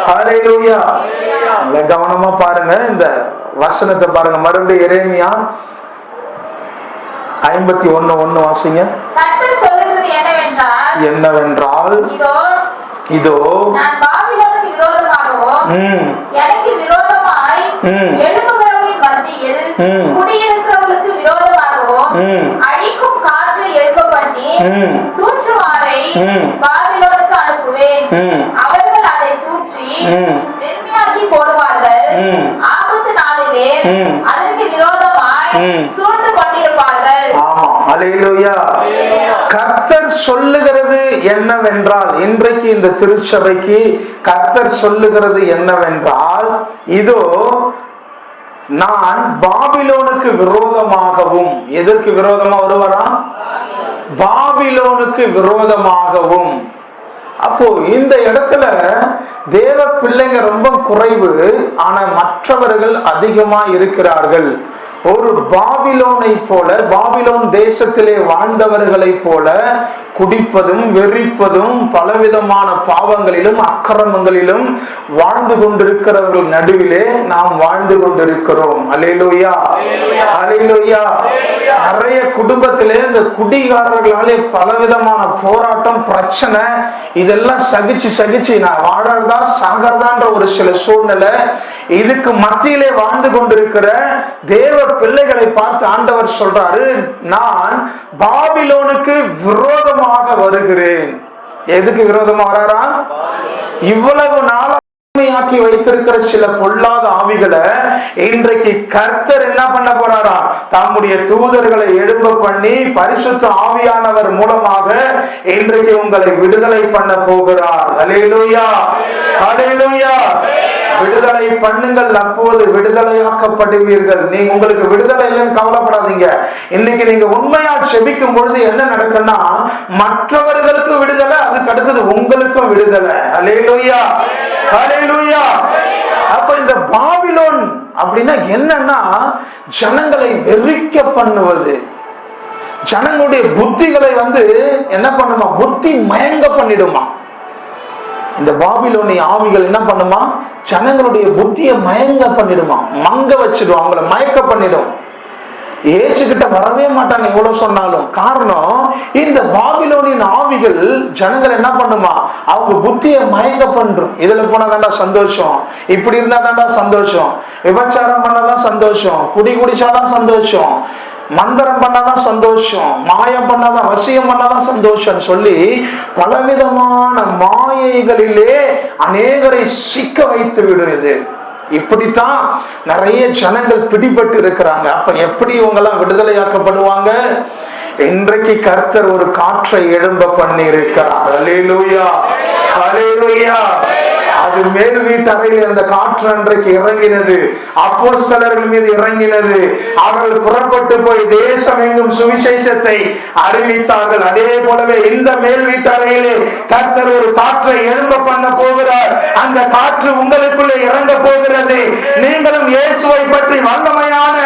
ஹல்லேலூயா. கவனமா பாருங்க, இந்த வசனத்தை பாருங்க. மறுபடியும் எரேமியா 51:1 வாசிங்க. கர்த்தர் சொல்லுகிறது என்னவென்றால், இதோ நான் பாபிலோனுக்கு விரோதமாகவும் எனக்கு விரோதமாய் எழும்புகிறவர்களின் மத்தியில் குடியிருக்கிறவர்களுக்கு விரோதமாகவும் அழிக்கும் காற்றை எழும்ப பண்ணி தூற்றுமாறை பாபிலோனுக்கு அனுப்புவேன். அவர்கள் அதை தூற்றி வெறுமையாக்கி போடுவார்கள். ஆபத்து நாளிலே அதற்கு விரோதமாய் சூழ்ந்து கொண்டிருப்பார்கள். ஆமா, ஹல்லேலூயா. கர்த்தர் சொல்லுகிறது என்னவென்றால், இன்றைக்கு இந்த திருச்சபைக்கு கர்த்தர் சொல்லுகிறது என்னவென்றால், இதோ நான் பாபிலோனுக்கு விரோதமாகவும், எதற்கு விரோதமா வருவாரா? பாபிலோனுக்கு விரோதமாகவும். அப்போ இந்த இடத்துல தேவ பிள்ளைங்க ரொம்ப குறைவு, ஆனா மற்றவர்கள் அதிகமா இருக்கிறார்கள். ஒரு பாபிலோனை போல, பாபிலோன் தேசத்திலே வாழ்ந்தவர்களை போல குடிப்பதும் வெறிப்பதும் பலவிதமான பாவங்களிலும் அக்கிரமங்களிலும் வாழ்ந்து கொண்டிருக்கிறவர்கள் நடுவிலே நாம் வாழ்ந்து கொண்டிருக்கிறோம். அல்லேலூயா, அல்லேலூயா. நிறைய குடும்பத்திலே இந்த குடிகாரர்களாலே பலவிதமான போராட்டம், பிரச்சனை, இதெல்லாம் சகிச்சு நான் வாழறதா சாகிறதான்ற ஒரு சில சூழ்நிலை. இதுக்கு மத்தியிலே வாழ்ந்து கொண்டிருக்கிற தேவ பிள்ளைகளை பார்த்து ஆண்டவர் சொல்றாரு, நான் பாபிலோனுக்கு விரோதமாக வருகிறேன். எதுக்கு விரோதமா வராரா? இவ்வளவு நாளா ஆக்கி வைத்திருக்கிற சில பொல்லாத ஆவிகளை இன்றைக்கு கர்த்தர் என்ன பண்ண போறாரா? தம்முடைய தூதர்களை எழும்ப பண்ணி பரிசுத்த ஆவியானவர் மூலமாக இன்றைக்கு உங்களை விடுதலை பண்ண போகிறார். அல்லேலூயா, அல்லேலூயா. விடுதலை பண்ணுங்கள், அப்போது விடுதலையாக்கப்படுவீர்கள். நீங்க உங்களுக்கு விடுதலை இல்லைன்னு கவலைப்படாதீங்க. இன்னைக்கு நீங்க உண்மையா செபிக்கும் பொழுது என்ன நடக்கும்னா, மற்றவர்களுக்கு விடுதலை, அதுக்கு அடுத்தது உங்களுக்கும் விடுதலை. அல்லேலூயா, அல்லேலூயா. அப்ப இந்த பாபிலோன் அப்படின்னா என்னன்னா, ஜனங்களை வெறிக்க பண்ணுவது, ஜனங்களுடைய புத்திகளை என்ன பண்ணுமா? புத்தி மயங்க பண்ணிடுமா. இந்த பாபிலோனிய ஆவிகள் என்ன பண்ணுமா? ஜனங்களுடைய புத்தியை மயங்க பண்ணிடுமா, மங்க வச்சிடும், அவங்கள மயக்க பண்ணிடும். இயேசு கிட்ட வரவே மாட்டாங்க எவ்வளவு சொன்னாலும். காரணம், இந்த பாபிலோனின் ஆவிகள் ஜனங்கள் என்ன பண்ணுமா? அவங்க புத்தியை மயங்க பண்றோம். இதுல போனா தாண்டா சந்தோஷம், இப்படி இருந்தா தாண்டா சந்தோஷம், விபச்சாரம் பண்ணாதான் சந்தோஷம், குடி குடிச்சாதான் சந்தோஷம், மந்திரம் பண்ணாதான் சந்தோஷம், மாயம் பண்ணாதான், வசியம் பண்ணாதான் சந்தோஷம் சொல்லி பலவிதமான மாயைகளிலே அநேகரை சிக்க வைத்து விடுறது. இப்படித்தான் நிறைய ஜனங்கள் பிடிபட்டு இருக்கிறாங்க. அப்ப எப்படி இவங்க எல்லாம் விடுதலையாக்கப்படுவாங்க? இன்றைக்கு கர்த்தர் ஒரு காற்றை எழும்ப பண்ணி இருக்கிறார். அல்லேலூயா, அல்லேலூயா. அது மேல் வீட்டறையில் அந்த காற்று அன்றைக்கு இறங்கினது, அப்போஸ்தலர்கள் மீது இறங்கினது. அவர்கள் புறப்பட்டு போய் தேசம் எங்கும் சுவிசேஷத்தை அறிவித்தார்கள். அதே போலவே இந்த மேல் வீட்டறையிலே கர்த்தர் ஒரு காற்றை எழும்ப பண்ண போகிறார். அந்த காற்று உங்களுக்குள்ளே இறங்க போகிறது. நீங்களும் இயேசுவை பற்றி வல்லமையான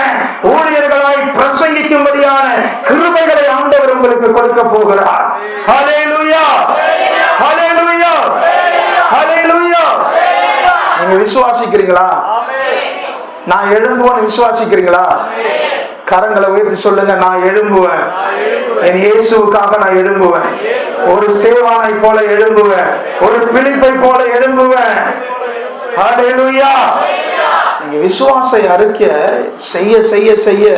ஊழியர்களாய் பிரசங்கிக்கும்படியான கிருபைகளை ஆண்டவர் உங்களுக்கு கொடுக்க போகிறார். ஹல்லேலூயா, ஹல்லேலூயா, ஹல்லேலூயா. நீங்க விசுவாசிக்கிறீங்களா? நான் எழும்புவேன் விசுவாசிக்கிறீங்களா? கரங்களை உயர்த்தி சொல்லுங்க, நான் எழும்புவேன். என் இயேசுவுக்காக நான் எழும்புவேன். ஒரு ஸ்தேவானை போல எழும்புவேன், ஒரு பிலிப்பை போல எழும்புவேன். ஹல்லேலூயா. நீங்க விசுவாச அறிக்கை செய்ய செய்ய செய்ய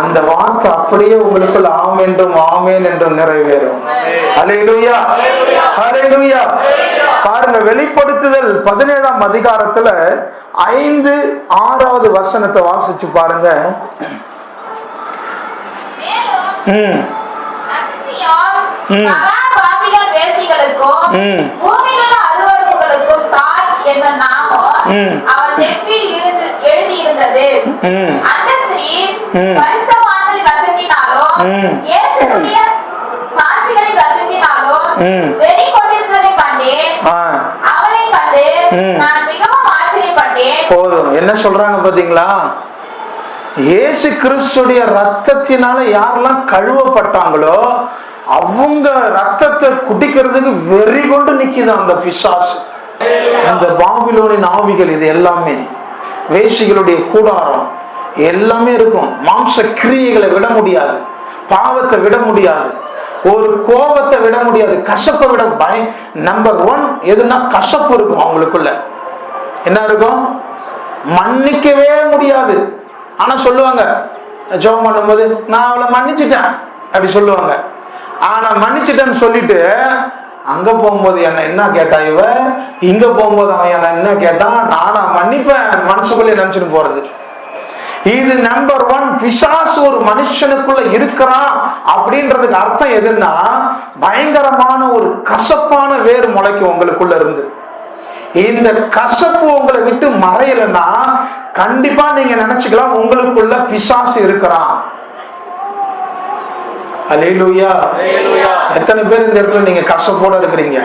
அந்த வார்த்தை அப்படியே உங்களுக்குள்ள ஆமென் என்றும் நிறைவேறும். ஹல்லேலூயா, ஹல்லேலூயா. பாருங்க, வெளிப்படுத்துதல் 17ஆம் அதிகாரத்துல 5-6வது வசனத்தை வாசிச்சு பாருங்க. போதும், என்ன சொல்றாங்க பாத்தீங்களா? இயேசு கிறிஸ்துடைய ரத்தத்தினால யாரெல்லாம் கழுவப்பட்டாங்களோ அவங்க ரத்தத்தை குடிக்கிறதுக்கு வெறி கொண்டு நிக்குது அந்த பிசாசு. இந்த பாபிலோனின் ஆவிகள் இது எல்லாமே, வேசிகளுடைய கூடாரம் எல்லாமே இருக்கும். மாம்ச கிரியைகளை விட முடியாது, பாவத்தை விட முடியாது, ஒரு கோபத்தை விட முடியாது, கசப்பை விட நம்பர் 1 எதுனா கசப்பு இருக்கும். அவங்களுக்குள்ள என்ன இருக்கும்? மன்னிக்கவே முடியாது. ஆனா சொல்லுவாங்க, ஜெபம் பண்ணும்போது நான் அவளை மன்னிச்சிட்டேன் அப்படி சொல்லுவாங்க. ஆனா மன்னிச்சிட்டேன்னு சொல்லிட்டு அங்க போகும்போது என்ன கேட்டா இவ, இங்க போகும்போது அவன் என்ன கேட்டான், நானா மன்னிப்பேன் மனசுக்குள்ளே நினைச்சுட்டு போறது. இது நம்பர் 1. பிசாசு ஒரு மனுஷனுக்குள்ள இருக்கிறான் அப்படின்றதுக்கு அர்த்தம் எதுன்னா, பயங்கரமான ஒரு கசப்பான வேறு முளைக்கும் உங்களுக்குள்ள இருந்து. இந்த கசப்பு உங்களை விட்டு மறையலன்னா கண்டிப்பா நீங்க நினைச்சுக்கலாம் உங்களுக்குள்ள பிசாசு இருக்கிறான். அல்லேலூயா. எத்தனை பேர் இந்த இடத்துல நீங்க கசப்போட இருக்கிறீங்க?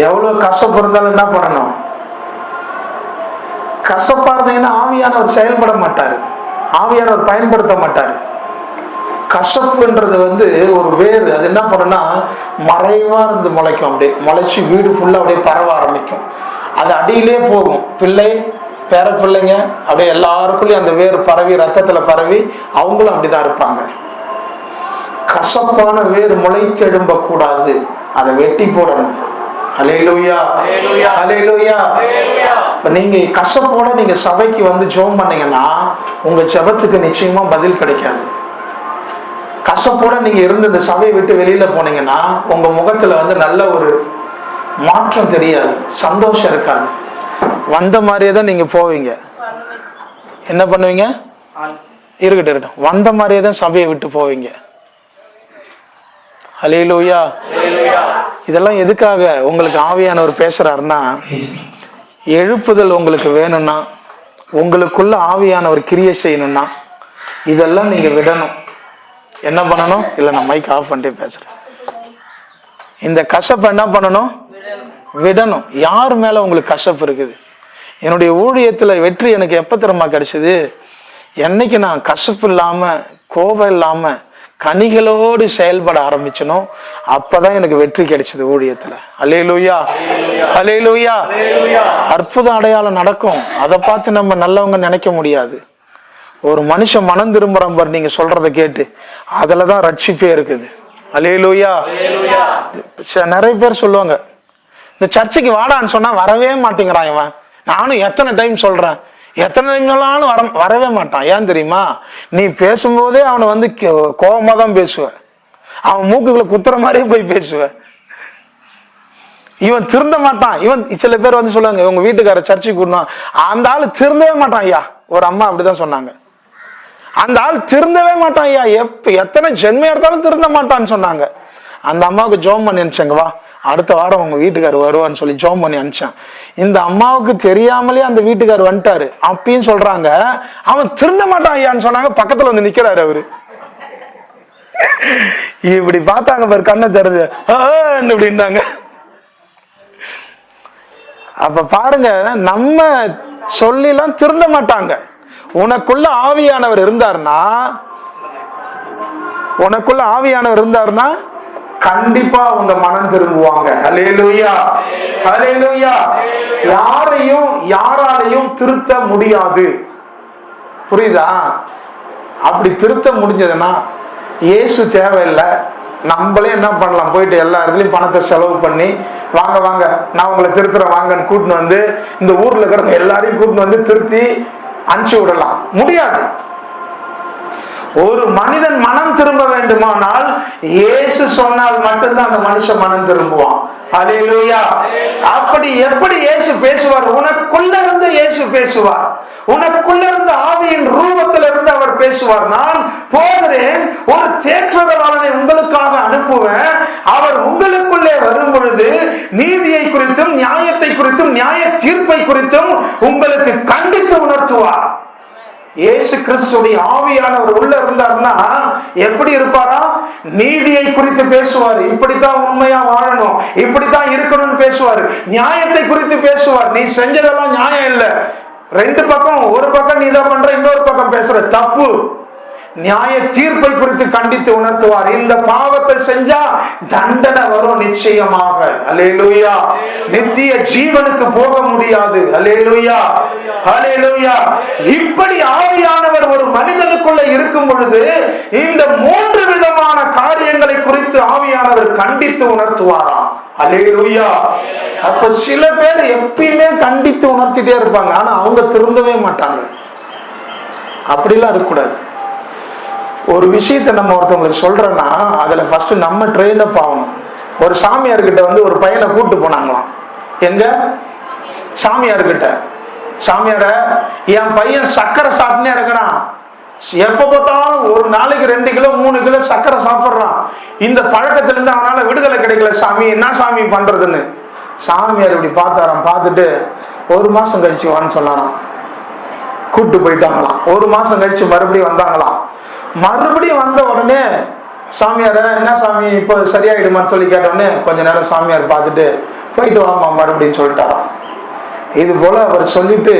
எவ்வளவு கசப்பு இருந்தாலும் என்ன பண்ணணும்? கசப்பா இருந்தீங்கன்னா ஆவியானவர் செயல்பட மாட்டாரு, ஆவியானவர் பயன்படுத்த மாட்டாரு. கசப்புன்றது ஒரு வேறு, அது என்ன பண்ணுன்னா மறைவா இருந்து முளைக்கும். அப்படியே முளைச்சு வீடு ஃபுல்லா அப்படியே பரவ ஆரம்பிக்கும். அது அடியிலே போகும். பிள்ளை பேர பிள்ளைங்க அப்படியே எல்லாருக்குள்ளயும் அந்த வேறு பரவி ரத்தத்துல பரவி அவங்களும் அப்படிதான் இருப்பாங்க. கசப்பான வேறு முளைச்சு எழும்ப கூடாது, அதை வெட்டி போடணும். அல்லேலூயா, அல்லேலூயா. நீங்க கசப்போட நீங்க சபைக்கு ஜெபம் பண்ணீங்கன்னா உங்க ஜெபத்துக்கு நிச்சயமா பதில் கிடைக்காது. கசப்போட நீங்க இருந்து இந்த சபையை விட்டு வெளியில போனீங்கன்னா உங்க முகத்துல நல்ல ஒரு மாற்றம் தெரியாது, சந்தோஷம் இருக்காது. வந்த மாதிரியே தான் நீங்க போவீங்க. என்ன பண்ணுவீங்க? இருக்கட்டும், வந்த மாதிரியே தான் சபையை விட்டு போவீங்க. அல்லேலூயா. இதெல்லாம் எதுக்காக உங்களுக்கு ஆவியானவர் பேசுறாருன்னா, எழுப்புதல் உங்களுக்கு வேணும்னா, உங்களுக்குள்ள ஆவியானவர் கிரியை செய்யணும்னா இதெல்லாம் நீங்க விடணும். என்ன பண்ணணும்? இல்ல நான் மைக் ஆஃப் பண்ணிட்டே பேசுறேன். இந்த கசப்பை என்ன பண்ணணும்? விடணும். யார் மேல உங்களுக்கு கசப்பு இருக்குது? என்னுடைய ஊழியத்துல வெற்றி எனக்கு எப்ப திறமா கிடைச்சது? என்னைக்கு நான் கசப்பு இல்லாம கோபம் இல்லாம கனிகளோடு செயல்பட ஆரம்பிச்சனும் அப்பதான் எனக்கு வெற்றி கிடைச்சது ஊழியத்துல. அல்லேலூயா, அல்லேலூயா. அற்புத அடையாளம் நடக்கும். அதை பார்த்து நம்ம நல்லவங்க நினைக்க முடியாது. ஒரு மனுஷன் மனம் திரும்புறான் பாரு, நீங்க சொல்றதை கேட்டு, அதுலதான் ரட்சிப்பே இருக்குது. அல்லேலூயா. நிறைய பேர் சொல்லுவாங்க, இந்த சர்ச்சைக்கு வாடான்னு சொன்னா வரவே மாட்டேங்கிறான் இவன். நானும் எத்தனை டைம் சொல்றேன், எத்தனை டைம்னாலும் வரவே மாட்டான். ஏன் தெரியுமா? நீ பேசும்போதே அவனை கோபமா தான் பேசுவ, அவன் மூக்குகளை குத்துற மாதிரியே போய் பேசுவ. இவன் திருந்த மாட்டான். இவன் சில பேர் சொல்லுவாங்க, உங்க வீட்டுக்கார சர்ச்சைக்கு கூடணும், அந்த ஆள் திருந்தவே மாட்டான் ஐயா. ஒரு அம்மா அப்படிதான் சொன்னாங்க, அந்த ஆள் திருந்தவே மாட்டான் ஐயா, எத்தனை ஜென்மையா இருந்தாலும் திருந்த மாட்டான்னு சொன்னாங்க. அந்த அம்மாவுக்கு ஜெபம் பண்ணி அனுப்பிச்சாங்க, வா அடுத்த வாரம் உங்க வீட்டுக்காரர் வருவான்னு சொல்லி ஜெபம் பண்ணி அனுப்பிச்சான். இந்த அம்மாவுக்கு தெரியாமலே அந்த வீட்டுக்காரர் வந்துட்டாரு. அப்படின்னு சொல்றாங்க, அவன் திருந்த மாட்டான் ஐயான்னு சொன்னாங்க. பக்கத்துல நிக்கிறாரு அவரு. இப்படி பார்த்தாங்க பாரு, கண்ணை திறந்து அப்படின்னாங்க. அப்ப பாருங்க, நம்ம சொல்லிலாம் திருந்த மாட்டாங்க. உனக்குள்ள ஆவியானவர் இருந்தாருன்னா கண்டிப்பா உங்க மனம் திரும்புவாங்க. அல்லேலூயா, அல்லேலூயா. யாராலையும் திருத்த முடியாது. புரியுதா? அப்படி திருத்த முடிஞ்சதுன்னா இயேசு தேவையில்லை. நம்மளே என்ன பண்ணலாம், போயிட்டு எல்லா இடத்துலயும் பணத்தை செலவு பண்ணி வாங்க வாங்க நான் உங்களை திருத்துறேன் வாங்கன்னு கூட்டின்னு இந்த ஊர்ல இருக்கிறவங்க எல்லாரையும் கூட்டின்னு திருத்தி அனுப்பிச்சு விடலாம். முடியாது. ஒரு மனிதன் மனம் திரும்ப வேண்டுமானால் இயேசு சொன்னால் மட்டும்தான் அந்த மனுஷன் மனம் திரும்புவான். அல்லேலூயா. அப்படி எப்படி இயேசு பேசுவார்? உனக்குள்ள இருந்து இயேசு பேசுவார். உனக்குள்ள இருந்து ஆவியின் ரூபத்தில் இருந்து அவர் பேசுவார். நான் போகிறேன், ஒரு தேற்றரவாளனை உங்களுக்காக அனுப்புவேன். அவர் உங்களுக்குள்ளே வரும் பொழுது நீதியை குறித்தும் நியாயத்தை குறித்தும் நியாய தீர்ப்பை குறித்தும் உங்களுக்கு கண்டித்து உணர்த்துவார். இயேசு கிறிஸ்துடைய ஆவியானவர் உள்ள இருந்தார்னா எப்படி இருப்பாரா? நீதியை குறித்து பேசுவார். இப்படித்தான் உண்மையா வாழணும், இப்படித்தான் இருக்கணும்னு பேசுவார். நியாயத்தை குறித்து பேசுவார். நீ செஞ்சதெல்லாம் நியாயம் இல்ல, ரெண்டு பக்கம், ஒரு பக்கம் நீ தான் பண்ற, இன்னொரு பக்கம் பேசுற தப்பு. நியாய தீர்ப்பை குறித்து கண்டித்து உணர்த்துவார். இந்த பாவத்தை செஞ்சா தண்டனை வரும் நிச்சயமாக. அல்லேலூயா. நித்திய ஜீவனுக்கு போக முடியாது. அல்லேலூயா, அல்லேலூயா. இப்படி ஆவியானவர் ஒரு மனிதனுக்குள்ள இருக்கும் பொழுது இந்த 3 விதமான காரியங்களை குறித்து ஆவியானவர் கண்டித்து உணர்த்துவாராம். அல்லேலூயா. அப்ப சில பேர் எப்பயுமே கண்டித்து உணர்த்திட்டே இருப்பாங்க, ஆனா அவங்க திருந்தவே மாட்டாங்க. அப்படிலாம் இருக்கக்கூடாது. ஒரு விஷயத்தை நம்ம ஒருத்தவங்களுக்கு சொல்றோம்னா அதுல ஃபர்ஸ்ட் நம்ம ட்ரெயின் அப் ஆகணும். ஒரு சாமியார்கிட்ட ஒரு பையனை கூட்டு போனாங்களாம். எங்க? சாமியார்கிட்ட. சாமியார, என் பையன் சக்கரை சாப்பிட்டே இருக்கணும், எப்ப பார்த்தாலும் ஒரு நாளைக்கு 2 கிலோ 3 கிலோ சக்கரை சாப்பிட்றான், இந்த பழக்கத்துல இருந்து அவனால விடுதலை கிடைக்கல சாமி, என்ன சாமி பண்றதுன்னு. சாமியார் இப்படி பார்த்தாராம். பார்த்துட்டு 1 மாசம் கழிச்சு வான்னு சொன்னாராம். கூட்டு போயிட்டாங்களாம். 1 மாசம் கழிச்சு மறுபடியும் வந்தாங்களாம். மறுபடியும் வந்த உடனே சாமியார, என்ன சாமி இப்போ சரியாயிடுமான்னு சொல்லி கேட்டோடனே கொஞ்ச நேரம் சாமியார் பார்த்துட்டு போயிட்டு வாமா மறுபடியும் சொல்லிட்டாராம். இது போல அவர் சொல்லிட்டு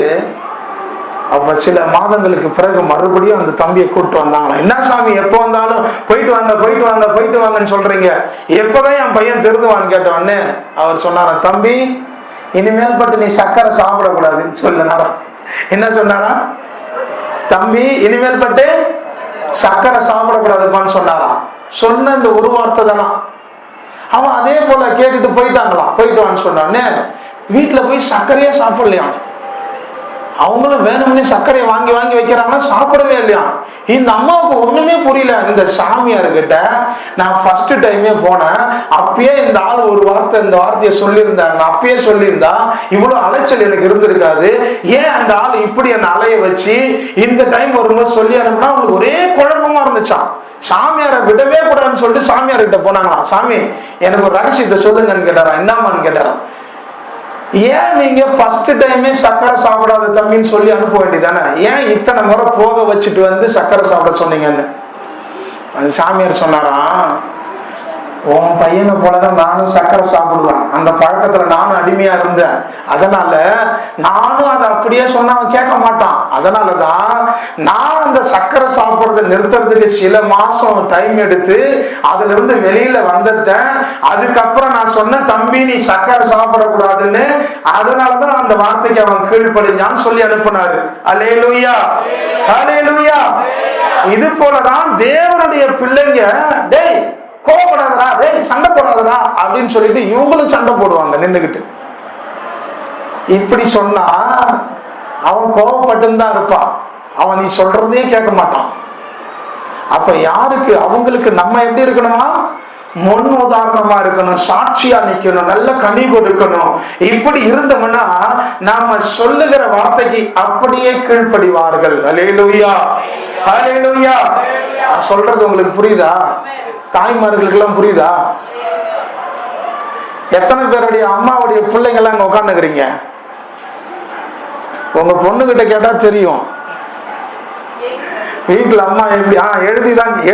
அப்ப சில மாதங்களுக்கு பிறகு மறுபடியும் அந்த தம்பியை கூப்பிட்டு வந்தாங்களாம். என்ன சாமி எப்போ வந்தாலும் போயிட்டு வாங்க போயிட்டு வாங்க போயிட்டு வாங்கன்னு சொல்றீங்க, எப்பதான் என் பையன் திருந்துவான்னு கேட்டோடனே அவர் சொன்னாராம், தம்பி இனிமேல் பட்டு நீ சக்கரை சாப்பிடக்கூடாதுன்னு சொல்லினாராம். என்ன சொன்னாரா? தம்பி இனிமேல் பட்டு சக்கரை சாப்பிடக்கூடாதுப்பான்னு சொன்னாராம். சொன்ன இந்த ஒரு வார்த்தை தானா. அவன் அதே போல கேட்டுட்டு போயிட்டாங்களாம். போயிட்டு வான்னு சொன்னானே வீட்டுல போய் சர்க்கரையே சாப்பிடலையாம். அவங்களும் வேணும்னே சர்க்கரையை வாங்கி வாங்கி வைக்கிறாங்கன்னா சாப்பிடவே இல்லையா. இந்த அம்மாவுக்கு ஒண்ணுமே புரியல. இந்த சாமியார்கிட்ட நான் ஃபர்ஸ்ட் டைமே போனேன், அப்பயே இந்த ஆள் ஒரு வார்த்தை இந்த வார்த்தையை சொல்லியிருந்தாங்க, அப்பயே சொல்லியிருந்தா இவ்வளவு அலைச்சல் எனக்கு இருந்திருக்காது. ஏன் அந்த ஆள் இப்படி என்ன அலைய வச்சு இந்த டைம் வரும்போது சொல்லி அனுப்புனா அவங்களுக்கு ஒரே குழப்பமா இருந்துச்சான். சாமியாரை விடவே கூடாதுன்னு சொல்லிட்டு சாமியார்கிட்ட போனாங்களாம். சாமி எனக்கு ஒரு ரகசியத்தை சொல்லுங்கன்னு கேட்டாராம். என்னம்மான்னு கேட்டாராம். ஏன் நீங்க ஃபர்ஸ்ட் டைமே சக்கரை சாப்பிடாத தம்பின்னு சொல்லி அனுப்ப வேண்டியதானே, ஏன் இத்தனை முறை போக வச்சுட்டு சக்கரை சாப்பிட சொன்னீங்கன்னு. அந்த சாமியார் சொன்னாராம், உன் பையனை போலதான் நானும் சக்கரை சாப்பிடுவேன், அந்த பழக்கத்துல நானும் அடிமையா இருந்தேன், அதனால நானும் அதை அப்படியே சொன்னா அவன் கேட்க மாட்டான். அதனாலதான் நான் அந்த சக்கரை சாப்பிடுறத நிறுத்துறதுக்கு சில மாசம் டைம் எடுத்து அதுல இருந்து வெளியில வந்துட்டேன். அதுக்கப்புறம் நான் சொன்ன தம்பி நீ சக்கரை சாப்பிடக்கூடாதுன்னு, அதனாலதான் அந்த வார்த்தைக்கு அவன் கீழ்ப்படிஞ்சான்னு சொல்லி அனுப்புனாரு. அல்லேலூயா, அல்லேலூயா. இது போலதான் தேவனுடைய பிள்ளைங்க, டேய் கோவப்படாதடா, டேய் சண்டை போடாதடா அப்படின்னு சொல்லிட்டு இவங்களும் சண்டை போடுவாங்க நின்றுகிட்டு. இப்படி சொன்னா அவன் கோவப்பட்டு தான் இருப்பான், அவன் நீ சொல்றதே கேட்க மாட்டான். அப்ப யாருக்கு? அவங்களுக்கு நம்ம எப்படி இருக்கணுமா? முன் உதாரணமா இருக்கணும், சாட்சியா நிக்கணும், நல்ல கனி கொடுக்கணும். இப்படி இருந்தோம்னா நாம சொல்லுகிற வார்த்தைக்கு அப்படியே கீழ்ப்படிவார்கள். அல்லேலூயா, அல்லேலூயா. சொல்றது உங்களுக்கு புரியுதா? தாய்மார்களுக்கு எல்லாம் புரியுதா? எத்தனை பேருடைய அம்மாவுடைய பிள்ளைங்க எல்லாம் அங்க உட்காந்துக்கிறீங்க? உங்க பொண்ணு கிட்ட கேட்டா தெரியும். வீட்டுல அம்மா எப்படி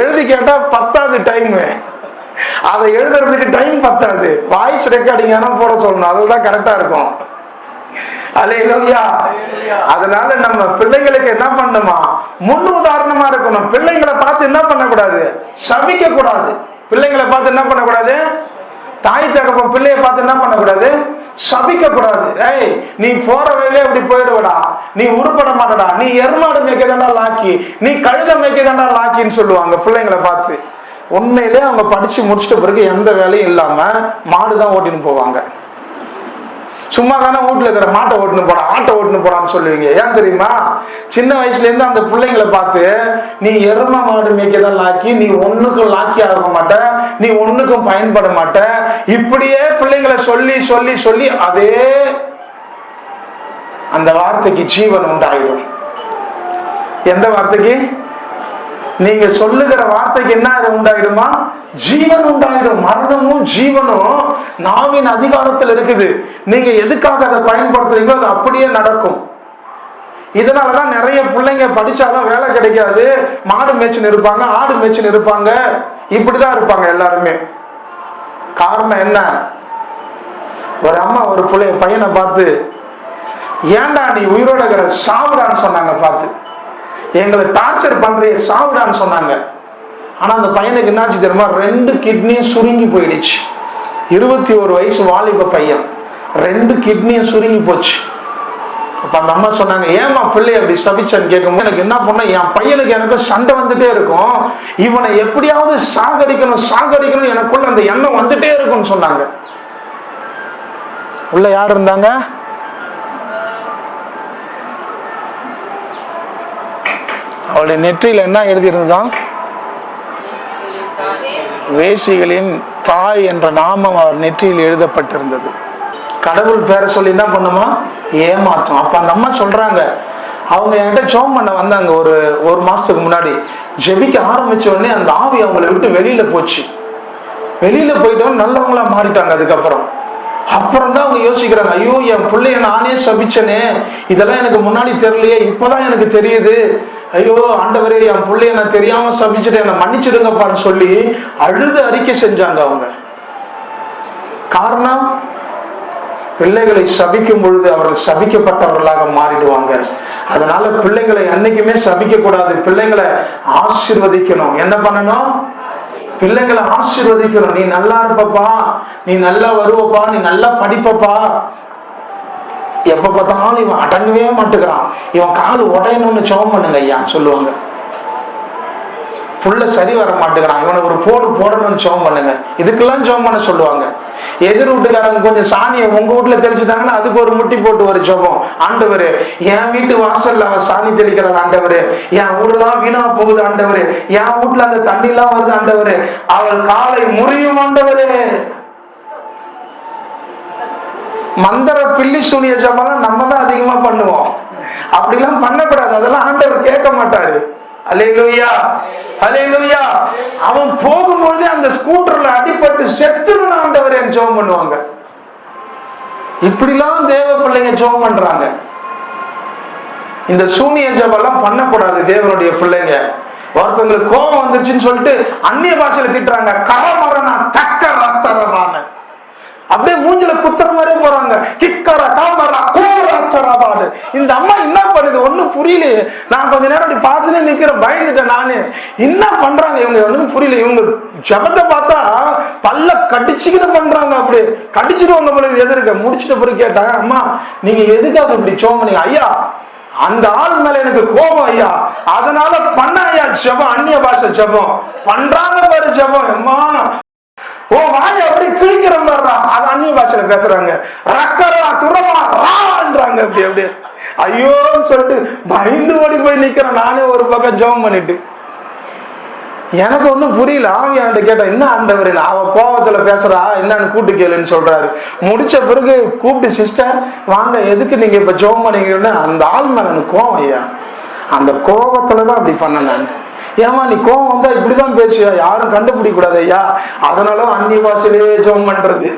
எழுதி கேட்டா பத்தாது டைம், அதை எழுதுறதுக்கு டைம் பத்தாது. வாய்ஸ் ரெக்கார்டிங் போட சொல்லணும், அதுதான் கரெக்டா இருக்கும். அல்லேலூயா. அதனால நம்ம பிள்ளைங்களுக்கு என்ன பண்ணுமா? முன் உதாரணமா இருக்கணும். பிள்ளைங்களை பார்த்து என்ன பண்ணக்கூடாது? சபிக்க கூடாது. பிள்ளைங்களை பார்த்து என்ன பண்ணக்கூடாது? தாய் தகப்பன் பிள்ளைய பார்த்து என்ன பண்ணக்கூடாது? சபிக்க கூடாது. ஏய் நீ போற வழியிலே அப்படி போயிடுவடா, நீ உருப்பட மாட்டடா, நீ எருமாடு மேய்க்கதாண்டா லாக்கி, நீ கழுத மேய்க்கதாண்டா லாக்கின்னு சொல்லுவாங்க பிள்ளைங்களை பார்த்து. உண்மையிலே அவங்க படிச்சு முடிச்சிட்ட பிறகு எந்த வேலையும் இல்லாம மாடுதான் ஓட்டின்னு போவாங்க. சும்மா தானே வீட்டுல இருக்கிற மாட்டை ஓட்டுன்னு போனா ஆட்டை ஓட்டுன்னு போறான்னு சொல்லுவீங்க. ஏன் தெரியுமா? சின்ன வயசுல இருந்து அந்த பிள்ளைங்களை பார்த்து நீ எரும மாடு மேய்க்கதான் லாக்கி, நீ ஒண்ணுக்கும் லாக்கி ஆக மாட்ட, நீ ஒண்ணுக்கும் பயன்பட மாட்ட, இப்படியே பிள்ளைங்களை சொல்லி சொல்லி சொல்லி அதே அந்த வார்த்தைக்கு ஜீவன் உண்டாயிடும். எந்த வார்த்தைக்கு? நீங்க சொல்லுகிற வார்த்தைக்கு என்ன உண்டாயிடுமா? ஜீவன் உண்டாயிடும். மரணமும் ஜீவனும் நாவின் அதிகாரத்தில் இருக்குது. நீங்க எதுக்காக அதை பயன்படுத்துறீங்களோ அது அப்படியே நடக்கும். இதனாலதான் நிறைய பிள்ளைங்க படிச்சாலும் வேலை கிடைக்காது, மாடு மேய்ச்சின்னு இருப்பாங்க, ஆடு மேய்ச்சின்னு இருப்பாங்க, இப்படிதான் இருப்பாங்க எல்லாருமே. காரணம் என்ன? ஒரு அம்மா ஒரு பையனை பார்த்து ஏன்டா நீ உயிரோட இருக்கிற சாப்பிடான்னு சொன்னாங்க. பார்த்து எங்களை டார்ச்சர் பண்றிய, சாவிடான்னு சொன்னாங்க. ஆனா அந்த பையனுக்கு என்னாச்சு தெரியுமா? 2 கிட்னியும் சுருங்கி போயிடுச்சு. 21 வயசு வாலிப பையன், 2 கிட்னியும் சுருங்கி போச்சு. அப்ப அந்த அம்மா சொன்னாங்க, ஏமா பிள்ளை அப்படி சபிச்சன்னு கேட்கும்போது, எனக்கு என்ன பண்ண, என் பையனுக்கு எனக்கு சண்டை வந்துட்டே இருக்கும், இவனை எப்படியாவது சாகடிக்கணும் சாகடிக்கணும், எனக்குள்ள அந்த எண்ணம் வந்துட்டே இருக்கும்னு சொன்னாங்க. உள்ள யார் இருந்தாங்க? அவளுடைய நெற்றியில என்ன எழுதி இருந்தான்? வேசிகளின் தாய் என்ற நாமம் அவர் நெற்றியில் எழுதப்பட்டிருந்தது. கடவுள் பேரை சொல்லி என்ன பண்ணுமா? ஏமாற்றும். அப்ப அந்த அம்மா சொல்றாங்க, அவங்க என்கிட்ட ஜெபம் பண்ண வந்தாங்க ஒரு மாசத்துக்கு முன்னாடி. ஜெபிக்க ஆரம்பிச்ச உடனே அந்த ஆவி அவங்களை விட்டு வெளியில போச்சு. வெளியில போயிட்டவங்க நல்லவங்களா மாறிட்டாங்க. அப்புறம் தான் அவங்க யோசிக்கிறாங்க, ஐயோ என் பிள்ளைய நானே சபிச்சனே, இதெல்லாம் எனக்கு முன்னாடி தெரியலையே, இப்பதான் எனக்கு தெரியுது. ஐயோ ஆண்டவரே, என் பிள்ளைய நான் தெரியாம சபிச்சுட்டு என்னை மன்னிச்சிடுங்கப்பான்னு சொல்லி அழுது அறிக்கை செஞ்சாங்க அவங்க. காரணம், பிள்ளைகளை சபிக்கும் பொழுது அவர்கள் சபிக்கப்பட்டவர்களாக மாறிடுவாங்க. அதனால பிள்ளைங்களை என்னைக்குமே சபிக்க கூடாது. பிள்ளைங்களை ஆசீர்வதிக்கணும். என்ன பண்ணணும்? பிள்ளைங்களை ஆசீர்வதிக்கணும். நீ நல்லா இருப்பப்பா, நீ நல்லா வருவப்பா, நீ நல்லா படிப்பப்பா. எப்ப பார்த்தாலும் இவன் அடங்கவே மாட்டுக்கிறான், இவன் கால் உடையணும்னு ஜெபம் பண்ணுங்க ஐயா சொல்லுவாங்க. புள்ள சரி வர மாட்டேங்கிறான், இவனை ஒரு போடணும்னு ஜெபம் பண்ணுங்க. இதுக்கெல்லாம் ஜெபம் பண்ண சொல்லுவாங்க. எதிர் வீட்டுக்காரங்க கொஞ்சம் சாணியை உங்க வீட்டுல தெளிச்சுட்டாங்கன்னா அதுக்கு ஒரு முட்டி போட்டு ஒரு ஜெபம். ஆண்டவரு, என் வீட்டு வாசல்ல அவன் சாணி தெளிக்கிறான் ஆண்டவரு, என் ஊர்லாம் வீணா போகுது ஆண்டவரு, என் வீட்டுல அந்த தண்ணி எல்லாம் வருது ஆண்டவரு, அவள் காலை முறியும் ஆண்டவரு. மந்திர பில்லி சூனிய ஜெபம் நம்ம தான் அதிகமா பண்ணுவோம். அப்படிலாம் பண்ணக்கூடாது, அதெல்லாம் ஆண்டவர் கேட்க மாட்டாரு. அல்லேலூயா, அல்லேலூயா. அவன் போகும்போது அந்த ஸ்கூட்டர்ல அடிபட்டு செத்துருன்னு ஆண்டவரே ஜெபம் பண்ணுவாங்க. இப்படிலாம் தேவ பிள்ளைங்க ஜெபம் பண்றாங்க. இந்த சூனிய ஜெபம்லாம் பண்ணக்கூடாது தேவனுடைய பிள்ளைங்க. ஒருத்தவங்களுக்கு கோபம் வந்துருச்சுன்னு சொல்லிட்டு அந்நிய பாஷையில திட்டுறாங்க, கரமரனா தக்க ரத்தரமான, அப்படியே மூஞ்சில குத்துற மாதிரியே போறாங்க. கிக்கர காமரா கோரத்தரபாது. இந்த அம்மா என்ன பண்ணுது ஒண்ணும் புரியல. நான் கொஞ்ச நேரம் அப்படி பார்த்துன்னு நிக்கிறேன், பயந்துட்டேன் நானு. என்ன பண்றாங்க இவங்க ஒண்ணும் புரியல. இவங்க ஜபத்தை பார்த்தா பல்ல கடிச்சுக்கிட்டு பண்றாங்க, அப்படி கடிச்சிடுவாங்க போல எதிர்க்க. முடிச்சிட்ட பிறகு கேட்டாங்க, அம்மா நீங்க எதுக்காக இப்படி சோமனீங்க? ஐயா அந்த ஆள் மேல எனக்கு கோபம் ஐயா, அதனால பண்ண ஐயா ஜபம், அந்நிய பாஷை ஜபம் பண்றாங்க பாரு ஜபம். அம்மா ஓ வாய் அப்படி கிழிக்கிற மாதிரிடா, அது அந்நிய பாஷையில பேசுறாங்க. ரக்கரா துறமா ரான்றாங்க. அப்படி அப்படியே ஐயோன்னு சொல்லிட்டு பயந்து ஓடி போய் நிக்கிறேன் நானே ஒரு பக்கம் ஜெபம் பண்ணிட்டு. எனக்கு ஒன்றும் புரியல. ஆவியான்ட்ட கேட்டேன், என்ன ஆண்டவர் அவ கோபத்துல பேசுறா, என்னன்னு கூட்டு கேளுன்னு சொல்றாரு. முடிச்ச பிறகு கூப்பிட்டு, சிஸ்டர் வாங்க, எதுக்கு நீங்க இப்ப ஜெபம் பண்ணீங்கன்னு. அந்த ஆள் மேல எனக்கு கோபம் ஐயா, அந்த கோபத்துலதான் அப்படி பண்ண நான். ஏமா நீ கோபம் வந்தா இப்படிதான் பேசுயா, யாரும் கண்டுபிடிக்க கூடாது ஐயா, அதனால அந்நிய பாஷையிலே ஜெபம் பண்றது.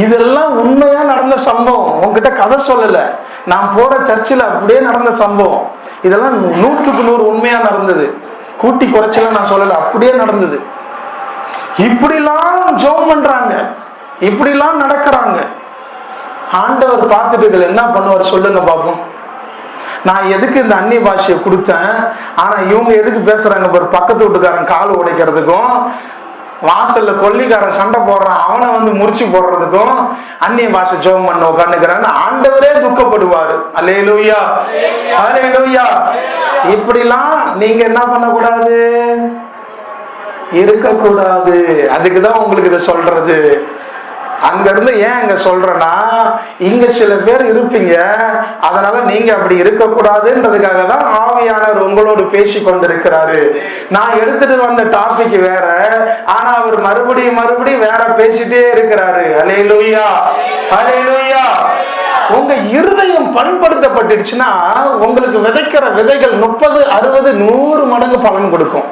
இதெல்லாம் உண்மையா நடந்த சம்பவம், உங்ககிட்ட கதை சொல்லல. நான் போற சர்ச்சில் அப்படியே நடந்த சம்பவம். இதெல்லாம் 100க்கு 100 உண்மையா நடந்தது, கூட்டி குறைச்சல நான் சொல்லல, அப்படியே நடந்தது. இப்படிலாம் ஜெபம் பண்றாங்க, இப்படிலாம் நடக்கிறாங்க. ஆண்டவர் பார்த்துட்டு இதுல என்ன பண்ணுவார் சொல்லுங்க பாப்போம். நான் எதுக்கு இந்த அந்நிய பாஷையை கொடுத்தேன், ஆனா இவங்க எதுக்கு பேசுறாங்க பாரு. பக்கத்து வீட்டுக்காரன் கால் உடைக்கிறதுக்கும், வாசல்ல கொல்லிக்காரன் சண்டை போடுறான் அவனை வந்து முறிச்சு போடுறதுக்கும் அந்நிய பாஷை ஜெபம் பண்ண உட்காந்துக்கிறான்னு ஆண்டவரே துக்கப்படுவாரு. அல்லேலூயா, அல்லேலூயா. இப்படிலாம் நீங்க என்ன பண்ணக்கூடாது, இருக்கக்கூடாது. அதுக்குதான் உங்களுக்கு இதை சொல்றது. அங்க இருந்து ஏன் இங்க சொல்றேன்னா, இங்க சில பேர் இருப்பீங்க, அதனால நீங்க அப்படி இருக்கக்கூடாதுன்றதுக்காக தான் ஆவியானவர் உங்களோடு பேசி கொண்டிருக்கிறாரு. நான் எடுத்துட்டு வந்த டாபிக் வேற, ஆனா அவர் மறுபடியும் வேற பேசிட்டே இருக்கிறாரு. அல்லேலூயா, அல்லேலூயா. உங்க இருதயம் பண்படுத்தப்பட்டுடுச்சுன்னா உங்களுக்கு விதைக்கிற விதைகள் 30, 60, 100 மடங்கு பலன் கொடுக்கும்.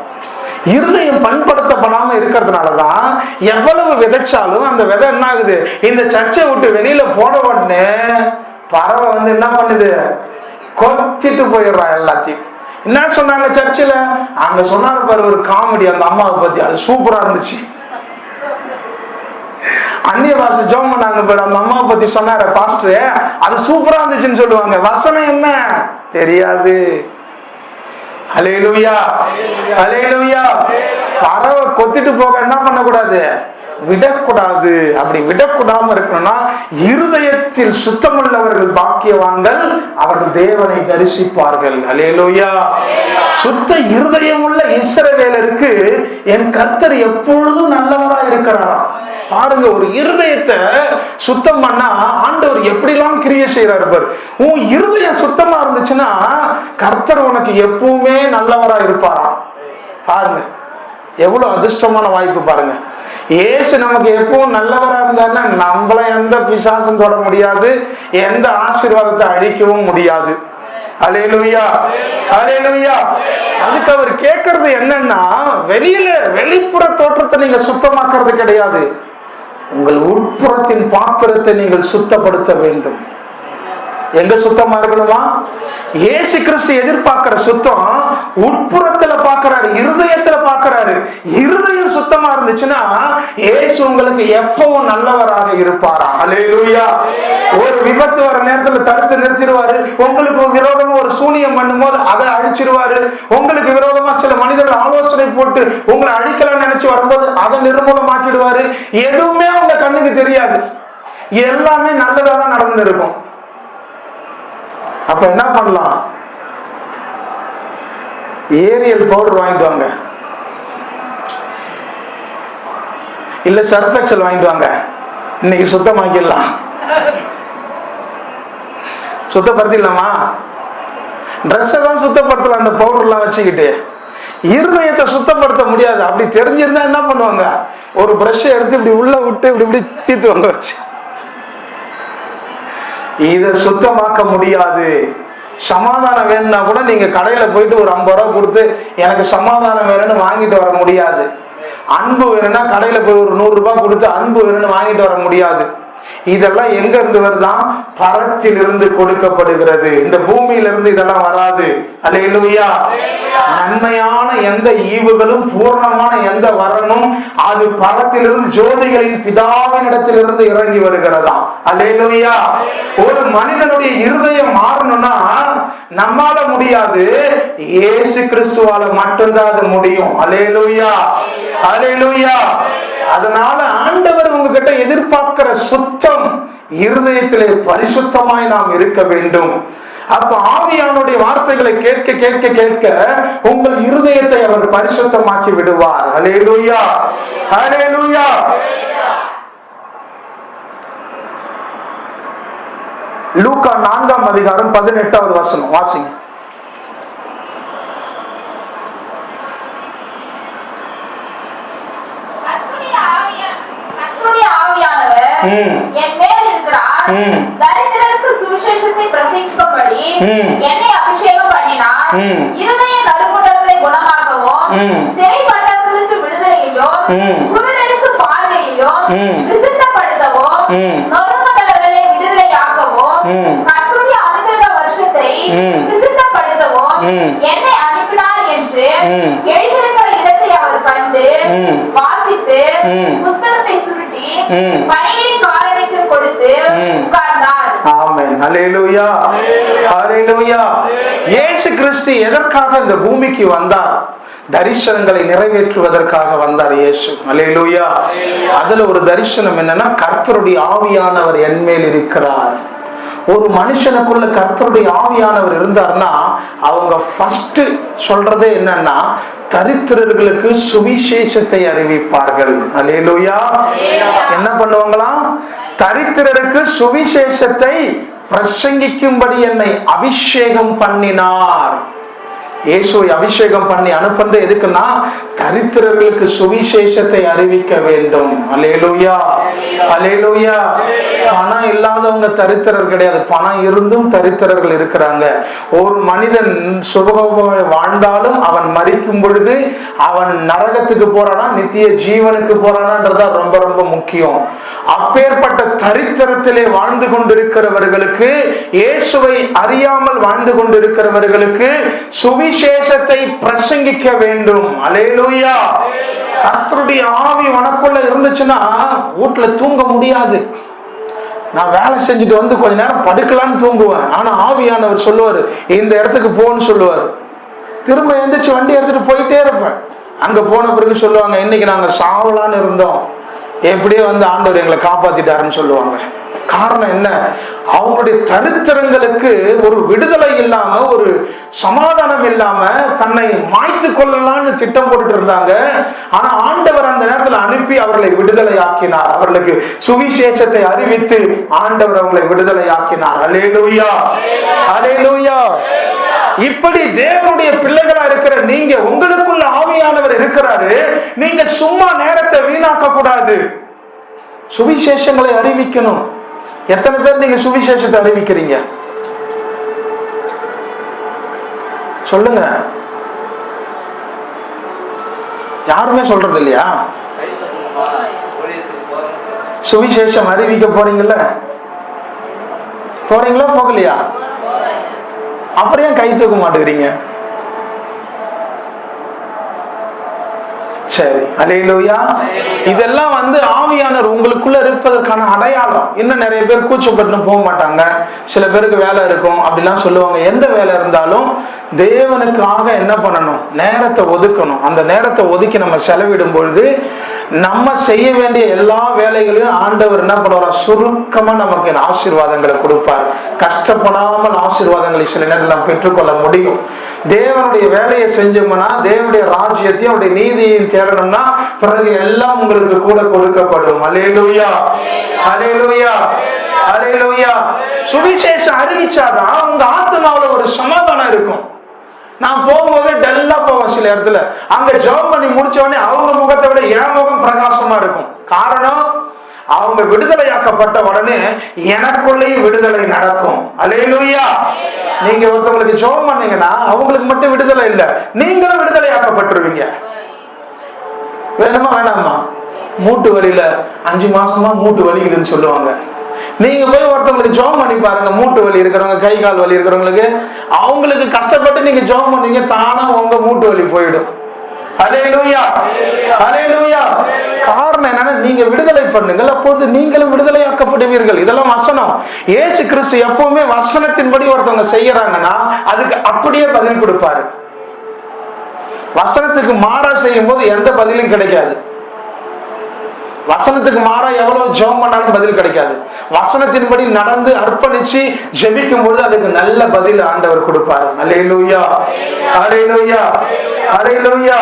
இருதயம் பண்படுத்தப்படாம இருக்கிறதுனாலதான் எவ்வளவு விதைச்சாலும் அந்த விதை என்ன ஆகுது, இந்த சர்ச்சை விட்டு வெளியில போன உடனே பறவை வந்து என்ன பண்ணுது, கொத்திட்டு போயிடுறான் எல்லாத்தையும். என்ன சொன்னாங்க சர்ச்சில், அங்க சொன்னாங்க பாரு ஒரு காமெடி அந்த அம்மாவை பத்தி, அது சூப்பரா இருந்துச்சு. அந்நிய பாஷை ஜெபம் பண்ணாங்க பாரு, அந்த அம்மாவை பத்தி சொன்னாரு பாஸ்டர், அது சூப்பரா இருந்துச்சுன்னு சொல்லுவாங்க. வசனம் என்ன தெரியாது. ஹல்லேலூயா, ஹல்லேலூயா. பறவை கொத்திட்டு போக என்ன பண்ணக்கூடாது? விடக்கூடாது. அப்படி விடக்கூடாம இருக்கணும்னா இருதயத்தில் சுத்தமுள்ளவர்கள் பாக்கியவான்கள், அவர்கள் தேவனை தரிசிப்பார்கள். ஹல்லேலூயா. சுத்த இருதயம் உள்ள இஸ்ரவேலருக்கு என் கர்த்தர் எப்பொழுதும் நல்லவரா இருக்கிறார். பாருங்க, ஒரு இருதயத்தை சுத்தம் பண்ணா ஆண்டவர் எப்படிலாம் கிரியை செய்யறாரு பாரு. உன் இருதயம் சுத்தமா இருந்துச்சுன்னா கர்த்தர் உனக்கு எப்பவுமே நல்லவரா இருப்பாராம். பாருங்க எவ்வளவு அதிர்ஷ்டமான வாய்ப்பு பாருங்க. இயேசு நமக்கு எப்பவும் நல்லவரா இருந்தாருன்னா நம்மள எந்த பிசாசும் தொட முடியாது, எந்த ஆசீர்வாதத்தை அழிக்கவும் முடியாது. அல்லேலூயா, அல்லேலூயா. அதுக்கு அவர் கேட்கறது என்னன்னா, வெளிப்புற தோற்றத்தை நீங்க சுத்தமாக்குறது கிடையாது, உங்கள் உட்புறத்தின் பாத்திரத்தை நீங்கள் சுத்தப்படுத்த வேண்டும். எங்க சுத்தமா இருக்கணுமா? இயேசு கிறிஸ்து எதிர்பார்க்கிற சுத்தம் உட்புறத்துல பாக்குறாரு, இருதயத்துல பாக்குறாரு. இருதயம் சுத்தமா இருந்துச்சுன்னா இயேசு உங்களுக்கு எப்பவும் நல்லவராக இருப்பாரா. அல்லேலூயா. ஒரு விபத்து வர நேரத்துல தடுத்து நிறுத்திடுவாரு. உங்களுக்கு விரோதமா ஒரு சூனியம் பண்ணும் போது அதை அழிச்சிருவாரு. உங்களுக்கு விரோதமா சில மனிதர்கள் ஆலோசனை போட்டு உங்களை அழிக்கலாம் நினைச்சு வரும்போது அதை நிர்மூலமாக்கிடுவாரு. எதுவுமே உங்க கண்ணுக்கு தெரியாது, எல்லாமே நல்லதா தான் நடந்து இருக்கும். அப்ப என்ன பண்ணலாம்? ஏரியல் பவுடர் வாங்கிட்டு வாங்க, இல்ல சர்ஃப் எக்ஸல் வாங்கிட்டு வாங்க, இன்னைக்கு சுத்தமாக்கிடலாம். சுத்தப்படுத்திடலாமா? ட்ரெஸ்ஸை தான் சுத்தப்படுத்தலாம் அந்த பவுடர்லாம் வச்சுக்கிட்டு. இருதயத்தை சுத்தப்படுத்த முடியாது. அப்படி தெரிஞ்சிருந்தா என்ன பண்ணுவாங்க? ஒரு பிரஷ் எடுத்து இப்படி உள்ள விட்டு இப்படி இப்படி தீர்த்துவாங்க வச்சு. இதை சுத்தமாக்க முடியாது. சமாதானம் வேணும்னா கூட நீங்க கடையில போயிட்டு ஒரு 50 ரூபா கொடுத்து எனக்கு சமாதானம் வேணும்னு வாங்கிட்டு வர முடியாது. அன்பு வேணும்னா கடையில போய் ஒரு 100 ரூபாய் கொடுத்து அன்பு வேணும்னு வாங்கிட்டு வர முடியாது. இதெல்லாம் எங்க இருந்து வருதான்? பரத்தில் இருந்து கொடுக்கப்படுகிறது. இந்த பூமியில இருந்து இதெல்லாம் வராது. அல்லேலூயா. நன்மையான எந்த ஈவுகளும் பூர்ணமான எந்த வரணும் அது பரத்திலிருந்து ஜோதிகளின் பிதாவின் இடத்திலிருந்து இறங்கி வருகிறதா. அல்லேலூயா. ஒரு மனிதனுடைய இருதயம் மாறணும்னா நம்மால முடியாது, இயேசு கிறிஸ்துவால மட்டும்தான் அது முடியும். அல்லேலூயா, அல்லேலூயா. அதனால ஆண்டவர் உங்ககிட்ட எதிர்பார்க்கிற சுத்தம், இருதயத்திலே பரிசுத்தமாய் நாம் இருக்க வேண்டும். அப்ப ஆவியானுடைய வார்த்தைகளை கேட்க கேட்க கேட்க உங்கள் இருதயத்தை அவர் பரிசுத்தமாக்கி விடுவார். அல்லேலூயா, அல்லேலூயா. லூக்கா 4ஆம் அதிகாரம் 18வது வசனம் வாசிங்க. என் மேல் இருக்கிறார், தரித்திரருக்கு சுவிசேஷத்தை பிரசங்கிக்கும்படி என்னை அபிஷேகம் பண்ணினார். இருதய நறுங்குண்டவர்களை குணமாக்கவும், சிறைப்பட்டவர்களுக்கு விடுதலையையும், குருடருக்கு பார்வையையும் பிரசித்தப்படுத்தவும், நொறுங்குண்டவர்களை விடுதலையாக்கவும், கர்த்தருடைய அனுக்கிரக வருஷத்தை பிரசித்தப்படுத்தவும் என்னை அனுப்பினார் என்று எழுதியிருக்கிற இடத்தை அவர் கண்டு வாசித்து புஸ்தகத்தை சுருட்டி பணியின் காரனுக்கு கொடுத்து உட்கார்ந்தார். ஆமென். அல்லேலூயா, அல்லேலூயா. இயேசு கிறிஸ்து எதற்காக இந்த பூமிக்கு வந்தார்? தரிசனங்களை நிறைவேற்றுவதற்காக வந்தார் இயேசு. அல்லேலூயா. அதுல ஒரு தரிசனம் என்னன்னா, கர்த்தருடைய ஆவியானவர் என் மேல் இருக்கிறார். ஒரு மனுஷனுக்குள்ள கர்த்தருடைய ஆவியானவர் இருந்தார்னா அவங்க ஃபர்ஸ்ட் சொல்றதே என்னன்னா, தரித்திரர்களுக்கு சுவிசேஷத்தை அறிவிப்பார்கள். அல்லேலூயா. என்ன பண்ணுவாங்களாம்? தரித்திரருக்கு சுவிசேஷத்தை பிரசங்கிக்கும்படி என்னை அபிஷேகம் பண்ணினார். இயேசுவை அபிஷேகம் பண்ணி அனுப்புறது எதுக்குன்னா, தரித்திரர்களுக்கு சுவிசேஷத்தை அறிவிக்க வேண்டும். அல்லேலூயா, அல்லேலூயா. பணம் இல்லாதவங்க தரித்திரர் கிடையாது, பணம் இருந்தும் தரித்திரர்கள் இருக்கிறாங்க. ஒரு மனிதன் சுகபோகமாக வாழ்ந்தாலும் அவன் மரிக்கும் பொழுது அவன் நரகத்துக்கு போறானா நித்திய ஜீவனுக்கு போறானான்றதா ரொம்ப ரொம்ப முக்கியம். அப்பேற்பட்ட தரித்திரத்திலே வாழ்ந்து கொண்டிருக்கிறவர்களுக்கு, இயேசுவை அறியாமல் வாழ்ந்து கொண்டிருக்கிறவர்களுக்கு சுவிசேஷத்தை பிரசங்கிக்க வேண்டும். அல்லேலூயா. கர்த்தருடைய ஆவி உனக்குள்ள இருந்துச்சுன்னா வீட்டுல தூங்க முடியாது. நான் வேலை செஞ்சுட்டு வந்து கொஞ்ச நேரம் படுக்கலான்னு தூங்குவேன். ஆனா ஆவியானவர் சொல்லுவாரு, இந்த இடத்துக்கு போன்னு சொல்லுவாரு. திரும்ப எழுந்திரிச்சு வண்டி எடுத்துட்டு போயிட்டே இருப்பேன். அங்க போன பிறகு சொல்லுவாங்க, இன்னைக்கு நாங்க சாவலான்னு இருந்தோம், எப்படியே வந்து ஆண்டவர் எங்களை காப்பாத்திட்டாருன்னு சொல்லுவாங்க. காரணம் என்ன? அவங்களுடைய தரித்திரங்களுக்கு ஒரு விடுதலை இல்லாம, ஒரு சமாதானம் இல்லாம தன்னை மாய்த்து கொள்ளலாம்னு திட்டம் போட்டுட்டு இருந்தாங்க. ஆனா ஆண்டவர் அந்த நேரத்தில் அனுப்பி அவர்களை விடுதலை ஆக்கினார். அவர்களுக்கு சுவிசேஷத்தை அறிவித்து ஆண்டவர் அவங்களை விடுதலை ஆக்கினார். அல்லேலூயா, அல்லேலூயா. இப்படி தேவனுடைய பிள்ளைகளா இருக்கிற நீங்க, உங்களுக்குள்ள ஆவியானவர் இருக்கிறாரு. நீங்க சும்மா நேரத்தை வீணாக்க கூடாது. சுவிசேஷங்களை அறிவிக்கணும். எத்தனை பேர் நீங்க சுவிசேஷத்தை அறிவிக்கிறீங்க? சொல்லுங்க. யாருமே சொல்றது இல்லையா? சுவிசேஷம் அறிவிக்க போறீங்கல்ல, போறீங்களா போகலையா? அப்புறம் ஏன் கை தூக்க மாட்டேங்கிறீங்க? சரி, அல்லேலூயா. இதெல்லாம் வந்து ஆவியானவர் உங்களுக்குள்ள இருப்பதற்கான அடையாளம். இன்னும் நிறைய பேர் கூச்சப்பட்டு போக மாட்டாங்க. சில பேருக்கு வேலை இருக்கும், அப்படிலாம் சொல்லுவாங்க. எந்த வேலை இருந்தாலும் தேவனுக்காக என்ன பண்ணணும்? நேரத்தை ஒதுக்கணும். அந்த நேரத்தை ஒதுக்கி நம்ம செலவிடும் பொழுது நம்ம செய்ய வேண்டிய எல்லா வேலைகளையும் ஆண்டவர் என்ன பண்ணுவார்? சுருக்கமா நமக்கு ஆசீர்வாதங்களை கொடுப்பார். கஷ்டப்படாமல் ஆசீர்வாதங்களை சில நேரத்தில் நாம் பெற்றுக்கொள்ள முடியும். தேவனுடைய வேலையை செஞ்சோம்னா, தேவனுடைய ராஜ்யத்தையும் அவருடைய நீதியையும் தேடணும்னா, பிறகு எல்லாம் உங்களுக்கு கூட கொடுக்கப்படும். அல்லேலூயா, அல்லேலூயா, அல்லேலூயா. சுவிசேஷம் அறிவிச்சாதான் உங்க ஆத்மாவுல ஒரு சமாதானம் இருக்கும். நான் போகும்போது டல்லா போவேன் சில இடத்துல. அங்க ஜெபம் பண்ணி முடிச்ச உடனே அவங்க முகத்தை விட என் முகம் பிரகாசமா இருக்கும். காரணம், அவங்க விடுதலையாக்கப்பட்ட உடனே எனக்குள்ளேயும் விடுதலை நடக்கும். அல்லேலூயா. நீங்க ஒருத்தவங்களுக்கு ஜெபம் பண்ணீங்கன்னா அவங்களுக்கு மட்டும் விடுதலை இல்ல, நீங்களும் விடுதலையாக்கப்பட்டுருவீங்க. வேணுமா வேணாமா? மூட்டு வலியில 5 மாசமா மூட்டு வலிக்குதுன்னு சொல்லுவாங்க. நீங்க போய் ஒருத்தவங்களுக்கு ஜெபம் பண்ணி பாருங்க. மூட்டு வலி இருக்கிறவங்க, கை கால் வலி இருக்கிறவங்களுக்கு, அவங்களுக்கு கஷ்டப்பட்டு நீங்க ஜெபம் பண்ணீங்க, தானா உங்க மூட்டு வலி போயிடும். அல்லேலூயா, அல்லேலூயா. காரணம் என்னன்னா, நீங்க விடுதலை பண்ணுங்கள், அப்போது நீங்களும் விடுதலையாக்கப்படுவீர்கள். இதெல்லாம் வசனம். இயேசு கிறிஸ்து எப்பவுமே வசனத்தின்படி ஒருத்தவங்க செய்யறாங்கன்னா அதுக்கு அப்படியே பதில் கொடுப்பாரு. வசனத்துக்கு மாறா செய்யும் போது எந்த பதிலும் கிடைக்காது. வசனத்துக்கு மாறா எவ்வளவு ஜெபம் பண்ணாலும் பதில் கிடைக்காது. வசனத்தின்படி நடந்து அர்ப்பணிச்சு ஜெபிக்கும் பொழுது அதுக்கு நல்ல பதில் ஆண்டவர் கொடுப்பார். அல்லேலூயா, அல்லேலூயா, அல்லேலூயா.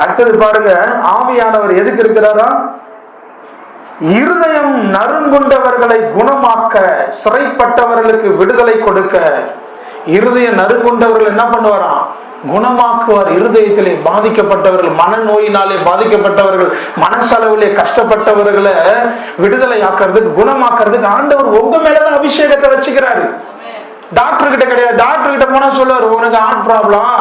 அடுத்தது பாருங்க, ஆவியானவர் எதுக்கு இருக்கிறாரா? இருதயம் நறுங்குண்டவர்களை குணமாக்க, சிறைப்பட்டவர்களுக்கு விடுதலை கொடுக்க. இருதயம் நறுங்குண்டவர்கள் என்ன பண்ணுவாராம்? குணமாக்குவார். இருதயத்திலே பாதிக்கப்பட்டவர்கள், மனநோயினாலே பாதிக்கப்பட்டவர்கள், மனசளவிலே கஷ்டப்பட்டவர்களை விடுதலை ஆக்கிறதுக்கு, குணமாக்குறதுக்கு ஆண்டவர் உங்க மேலதான் அபிஷேகத்தை வச்சுக்கிறாரு. டாக்டர் கிட்ட கிடையாது. டாக்டர் கிட்ட போனா சொல்லுவாரு, உனக்கு ஹார்ட் ப்ராப்ளம்,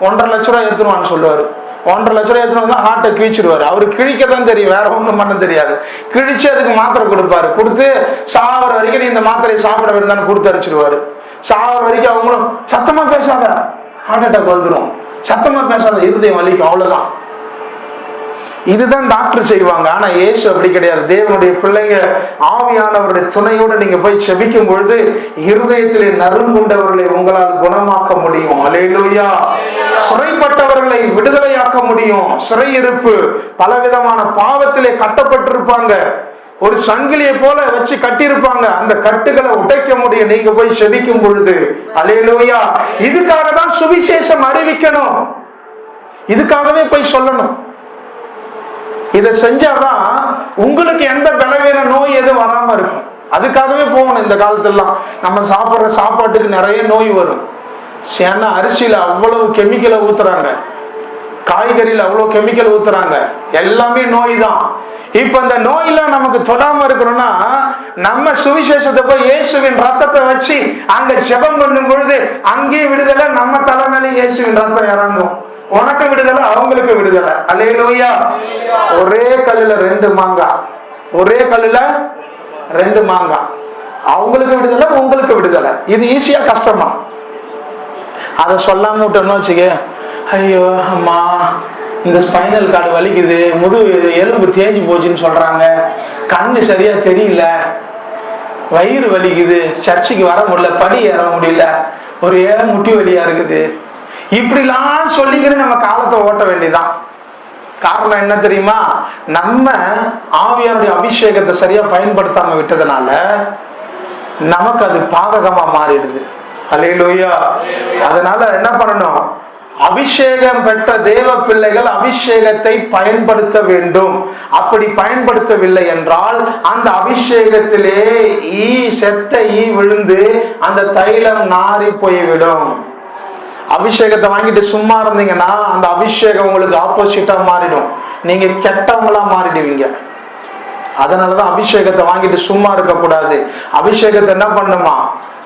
1.5 லட்ச ரூபாய் எடுத்துருவான்னு சொல்லுவாரு. 1.5 லட்ச ரூபாய் எடுத்துட்டு வந்தா ஹார்ட்டை கிழிச்சிருவாரு. அவரு கிழிக்கதான் தெரியும், வேற ஒண்ணும் பண்ண தெரியாது. கிழிச்சு அதுக்கு மாத்திரை கொடுப்பாரு. கொடுத்து சாவர வரைக்கும் நீ இந்த மாத்திரையை சாப்பிட வேண்டாம்னு கொடுத்து அடிச்சிருவாரு. சாவர வரைக்கும் அவங்களும் சத்தமா பேசாத, ஹார்ட் அட்டாக் வந்துடும், சத்தமா பேசாத, இருதயம் வலிக்கும், அவ்வளவுதான். இதுதான் டாக்டர் செய்வாங்க. ஆனா இயேசு அப்படி கிடையாது. தேவனுடைய பிள்ளைங்க ஆவியானவருடைய துணையோடு நீங்க போய் செபிக்கும் பொழுது இருதயத்திலே நறுங்குண்டவர்களை உங்களால் குணமாக்க முடியும். அல்லேலூயா. சிறைப்பட்டவர்களை விடுதலையாக்க முடியும். சிறையிருப்பு, பலவிதமான பாவத்திலே கட்டப்பட்டிருப்பாங்க, ஒரு சங்கிலியை போல வச்சு கட்டியிருப்பாங்க. அந்த கட்டுகளை உடைக்க முடியும் நீங்க போய் செபிக்கும் பொழுது. அல்லேலூயா. இதுக்காக தான் சுவிசேஷம் அறிவிக்கணும். இதுக்காகவே போய் சொல்லணும். இதை செஞ்சாதான் உங்களுக்கு எந்த பலவீன நோய் எதுவும் வராம இருக்கும். அதுக்காகவே போகணும். இந்த காலத்துல நம்ம சாப்பிட்ற சாப்பாட்டுக்கு நிறைய நோய் வரும். ஏன்னா அரிசியில அவ்வளவு கெமிக்கலை ஊத்துறாங்க, காய்கறியில அவ்வளவு கெமிக்கல் ஊத்துறாங்க, எல்லாமே நோய் தான். இப்ப இந்த நோயெல்லாம் நமக்கு தொடாம இருக்கணும்னா நம்ம சுவிசேஷத்தை போய் இயேசுவின் ரத்தத்தை வச்சு அங்க ஜெபம் பண்ணும் பொழுது அங்கேயே விடுதலை, நம்ம தலைமையில இயேசுவின் ரத்தம் இறங்கும். உனக்கு விடுதலை, அவங்களுக்கு விடுதலை. அல்லேலூயா. ஒரே கல்லுல 2 மாங்காய், ஒரே கல்லுல 2 மாங்காய். அவங்களுக்கு விடுதலை, உங்களுக்கு விடுதலை. இது ஈஸியா கஷ்டமா? அதை சொல்லாம விட்டோம்னு வச்சுக்க, ஐயோ அம்மா இந்த ஸ்பைனல் கார்டு வலிக்குது, முதுகு எலும்பு தேஞ்சு போச்சுன்னு சொல்றாங்க, கண்ணு சரியா தெரியல, வயிறு வலிக்குது, சர்ச்சுக்கு வர முடியல, படி ஏற முடியல, ஒரே முட்டி வலியா இருக்குது, இப்படிலாம் சொல்லிக்கிற நம்ம காலத்தை ஓட்ட வேண்டியதான். காரணம் என்ன தெரியுமா? நம்ம ஆவியானுடைய அபிஷேகத்தை சரியா பயன்படுத்தாம விட்டதுனால நமக்கு அது பாதகமா மாறிடுது. அல்லேலூயா. அதனால என்ன பண்ணணும்? அபிஷேகம் பெற்ற தேவ பிள்ளைகள் அபிஷேகத்தை பயன்படுத்த வேண்டும். அப்படி பயன்படுத்தவில்லை என்றால் அந்த அபிஷேகத்திலே செத்த ஈ விழுந்து அந்த தைலம் நாறி போய்விடும். அபிஷேகத்தை வாங்கிட்டு சும்மா இருந்தீங்கன்னா அந்த அபிஷேகம் உங்களுக்கு ஆப்போசிட்டா மாறிடும், நீங்க கெட்டவங்களா மாறிடுவீங்க. அதனாலதான் அபிஷேகத்தை வாங்கிட்டு சும்மா இருக்கக்கூடாது. அபிஷேகத்தை என்ன பண்ணுமா?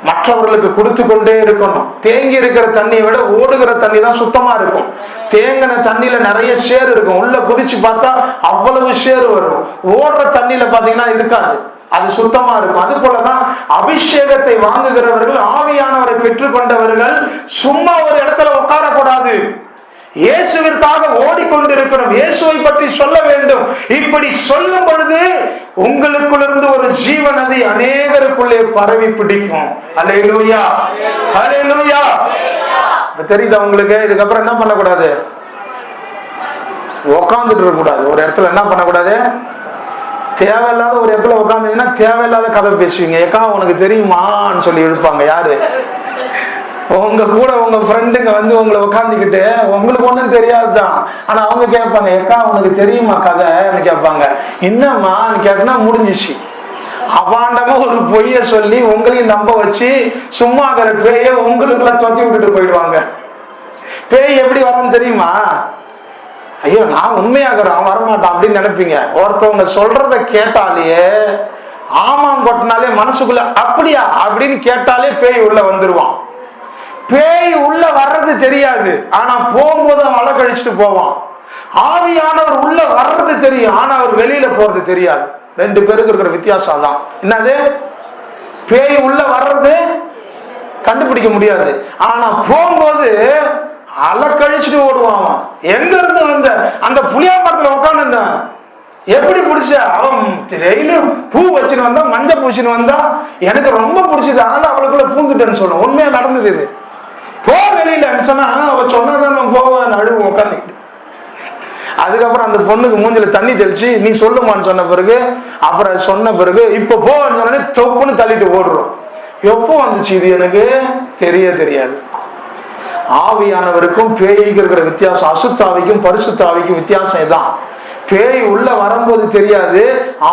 மற்றவர்களுக்கு கொடுத்து கொண்டே இருக்கணும். தேங்கி இருக்கிற தண்ணியை விட ஓடுகிற தண்ணி தான் சுத்தமா இருக்கும். தேங்கின தண்ணியில நிறைய சேறு இருக்கும், உள்ள குதிச்சு பார்த்தா அவ்வளவு சேறு வரும். ஓடுற தண்ணியில பாத்தீங்கன்னா இருக்காது, அது சுத்தமா இருக்கும். அது போலதான் அபிஷேகத்தை வாங்குகிறவர்கள், ஆவியானவரை பெற்றுக் கொண்டவர்கள் சும்மா ஒரு இடத்துல உட்காரக்கூடாது. இயேசுவிற்காக ஓடிக்கொண்டிருக்கிறோம், இயேசுவை பற்றி சொல்ல வேண்டும். இப்படி சொல்லும் பொழுது உங்களுக்குள்ளிருந்து ஒரு ஜீவ நதி அநேகருக்குள்ளே பரவி பிடிக்கும். அல்லேலூயா, அல்லேலூயா. தெரியுதா உங்களுக்கு? இதுக்கப்புறம் என்ன பண்ணக்கூடாது? உட்கார்ந்துட்டு இருக்க கூடாது ஒரு இடத்துல. என்ன பண்ணக்கூடாது? தேவையில்லாத ஒரு இடத்துல உட்காந்துங்கன்னா தேவையில்லாத கதை பேசுவீங்க. ஏக்கா உனக்கு தெரியுமான்னு சொல்லி இழுப்பாங்க. யாரு? உங்க கூட உங்க ஃப்ரெண்டுங்க வந்து உங்களை உட்காந்துக்கிட்டு உங்களுக்கு ஒன்றும் தெரியாதுதான், ஆனா அவங்க கேட்பாங்க, ஏக்கா உனக்கு தெரியுமா கதைன்னு கேட்பாங்க. என்னம்மான்னு கேட்டனா முடிஞ்சிச்சு. அபாண்டமா ஒரு பொய்ய சொல்லி உங்களையும் நம்ப வச்சு சும்மா இருக்கிற பேய உங்களுக்குள்ள தொத்தி விட்டுட்டு போயிடுவாங்க. பேய் எப்படி வரன்னு தெரியுமா? ஐயோ நான் உண்மையாகிறேன், அவன் வரமாட்டான் அப்படின்னு நினைப்பீங்க. ஒருத்தவங்க சொல்றத கேட்டாலேயே ஆமாம் கொட்டினாலே மனசுக்குள்ள அப்படியா அப்படின்னு கேட்டாலே பேய் உள்ள வந்துருவான். பேய் உள்ள வர்றது தெரியாது, ஆனா போகும்போது அவன் அலை கழிச்சுட்டு போவான். ஆவியானவர் உள்ள வர்றது தெரியும், ஆனா அவர் வெளியில போறது தெரியாது. ரெண்டு பேருக்கு இருக்கிற வித்தியாசம் தான். என்னது? பேய் உள்ள வர்றது கண்டுபிடிக்க முடியாது, ஆனா போகும்போது அலை கழிச்சுட்டு ஓடுவான். எங்க இருந்து வந்த? அந்த புளியா மரத்துல உட்காந்து எப்படி பிடிச்ச? அவன் டெய்லியும் பூ வச்சுன்னு வந்தா, மஞ்சள் பூச்சின்னு வந்தா, எனக்கு ரொம்ப பிடிச்சது, அதனால அவளுக்குள்ள பூந்துட்டேன்னு சொல்லணும். உண்மையா நடந்தது இது. போ வெளியில சொன்னா அவ சொன்னாதான் நான் போவேன், அழுவு உட்காந்துக்கிட்டு. அதுக்கப்புறம் அந்த பொண்ணுக்கு மூஞ்சில தண்ணி தெளிச்சு நீ சொல்லுமான்னு சொன்ன பிறகு, அப்புறம் சொன்ன பிறகு இப்ப போன்னு சொன்னே தொப்புன்னு தள்ளிட்டு ஓடுறோம். எப்போ வந்துச்சு இது? எனக்கு தெரியாது. ஆவியானவருக்கும் பேய்க்கு இருக்கிற வித்தியாசம், அசுத்தாவிக்கும் பரிசுத்தாவிக்கும் வித்தியாசம் இதான். பேய் உள்ள வரும்போது தெரியாது,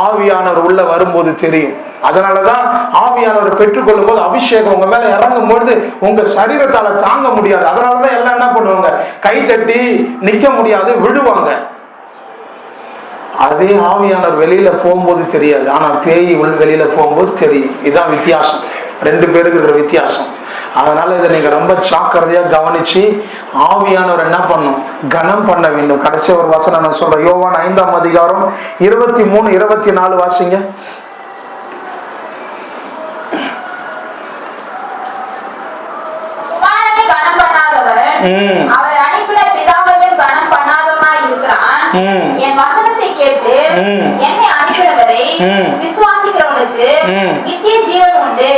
ஆவியானவர் உள்ள வரும்போது தெரியும். அதனாலதான் ஆவியானவர் பெற்றுக்கொள்ளும் போது அபிஷேகம் உங்க மேல இறங்கும் பொழுது உங்க சரீரத்தால தாங்க முடியாது. அதனாலதான் எல்லாம் என்ன பண்ணுவாங்க? கை தட்டி நிக்க முடியாது, விழுவாங்க. அதே ஆவியானவர் வெளியில போகும்போது தெரியாது, ஆனா பேய் வெளியில போகும்போது தெரியும். இதுதான் வித்தியாசம், ரெண்டு பேருக்கு இருக்கிற வித்தியாசம். அதனால இதை நீங்க ரொம்ப ஜாக்கிரதையா கவனிச்சு ஆவியானவர் என்ன பண்ணும்? கனம் பண்ண வேண்டும். கடைசி ஒரு வசனம் நான் சொல்றேன், யோவான் 5ஆம் அதிகாரம் 23, 24 வாசிங்க. அவர் அனுப்பின பிதாவையும் கனம் பண்ணாதவனாய் இருக்கிறான். என் வசனத்தை கேட்டு என்னை அனுப்பினவரை விசுவாசிக்கிறவனுக்கு நித்திய ஜீவன் உண்டு.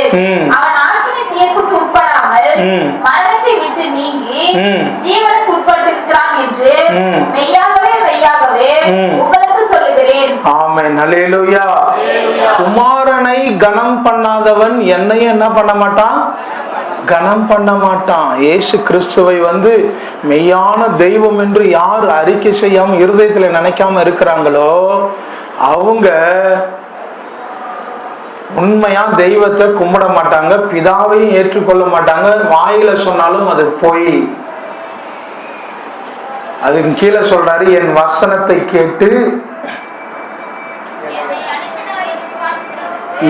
அவன் ஆக்கின தீர்ப்புக்கு உட்படாமல் மரணத்தை விட்டு நீங்கி ஜீவனுக்கு உட்பட்டிருக்கிறான் என்று மெய்யாகவே உங்களுக்கு சொல்லுகிறேன். ஆமென், அல்லேலூயா. குமாரனை கனம் பண்ணாதவன் என்னையும் என்ன பண்ண மாட்டான்? கனம் பண்ண மாட்டான். இயேசு கிறிஸ்துவை வந்து மெய்யான தெய்வம் என்று யார் அறிக்கை செய்யாம இருதயத்துல நினைக்காம இருக்கிறாங்களோ அவங்க உண்மையா தெய்வத்தை கும்பிட மாட்டாங்க, பிதாவையும் ஏற்றுக்கொள்ள மாட்டாங்க. வாயில சொன்னாலும் அது பொய். அதுக்கு கீழே சொல்றாரு, என் வசனத்தை கேட்டு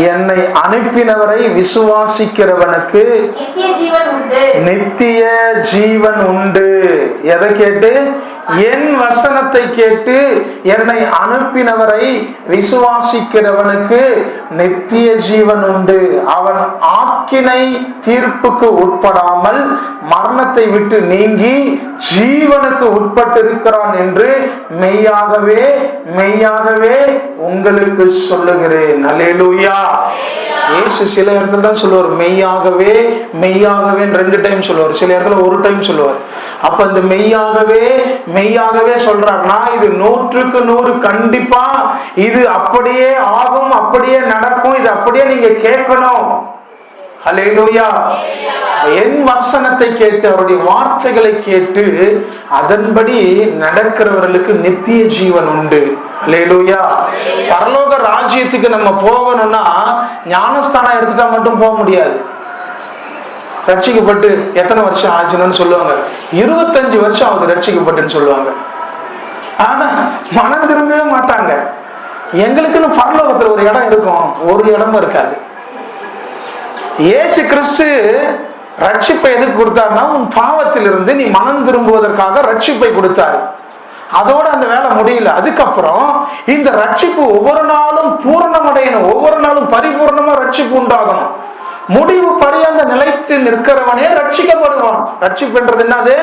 என்னை அனுப்பினவரை விசுவாசிக்கிறவனுக்கு நித்திய ஜீவன் உண்டு. எதை கேட்டு? என் வசனத்தை கேட்டு என்னை அனுப்பினவரை விசுவாசிக்கிறவனுக்கு நித்திய ஜீவன் உண்டு. அவன் ஆக்கினை தீர்ப்புக்கு உட்படாமல் மரணத்தை விட்டு நீங்கி ஜீவனுக்கு உட்பட்டு இருக்கிறான் என்று மெய்யாகவே மெய்யாகவே உங்களுக்கு சொல்லுகிறேன். அல்லேலூயா. இயேசு சில இடத்துல தான் சொல்லுவார் மெய்யாகவே மெய்யாகவே 2 டைம் சொல்லுவார், சில இடத்துல 1 டைம் சொல்லுவார். அப்ப இந்த மெய்யாகவே மெய்யாகவே சொல்றாருன்னா இது 100க்கு 100 கண்டிப்பா இது அப்படியே ஆகும், அப்படியே நடக்கும், இது அப்படியே நீங்க கேட்கணும். அல்லேலூயா. என் வசனத்தை கேட்டு அவருடைய வார்த்தைகளை கேட்டு அதன்படி நடக்கிறவர்களுக்கு நித்திய ஜீவன் உண்டு. அல்லேலூயா. பரலோக ராஜ்யத்துக்கு நம்ம போகணும்னா ஞானஸ்தானம் எடுத்துட்டா மட்டும் போக முடியாது. ரட்சிக்கப்பட்டு எத்தனை வருஷம் ஆச்சுன்னு சொல்லுவாங்க, 25 வருஷம் ஆகுது ரட்சிக்கப்பட்டுன்னு சொல்லுவாங்க. ஆனா மனம் திரும்பவே மாட்டாங்க. எங்களுக்குன்னு பரலோகத்துல ஒரு இடம் இருக்கும், ஒரு இடமும் இருக்காது. இயேசு கிறிஸ்து ரட்சிப்பை எதுக்கு கொடுத்தாருன்னா உன் பாவத்திலிருந்து நீ மனம் திரும்புவதற்காக ரட்சிப்பை கொடுத்தாரு. அதோட அந்த வேலை முடியல. அதுக்கப்புறம் இந்த ரட்சிப்பு ஒவ்வொரு நாளும் பூரணமடையணும், ஒவ்வொரு நாளும் பரிபூர்ணமா ரட்சிப்பு உண்டாகணும். முடிவு பரியந்த நிலைத்து நிற்கிறவனே ரட்சிக்கப்படுவான். ரட்சிப்புன்றது என்னது?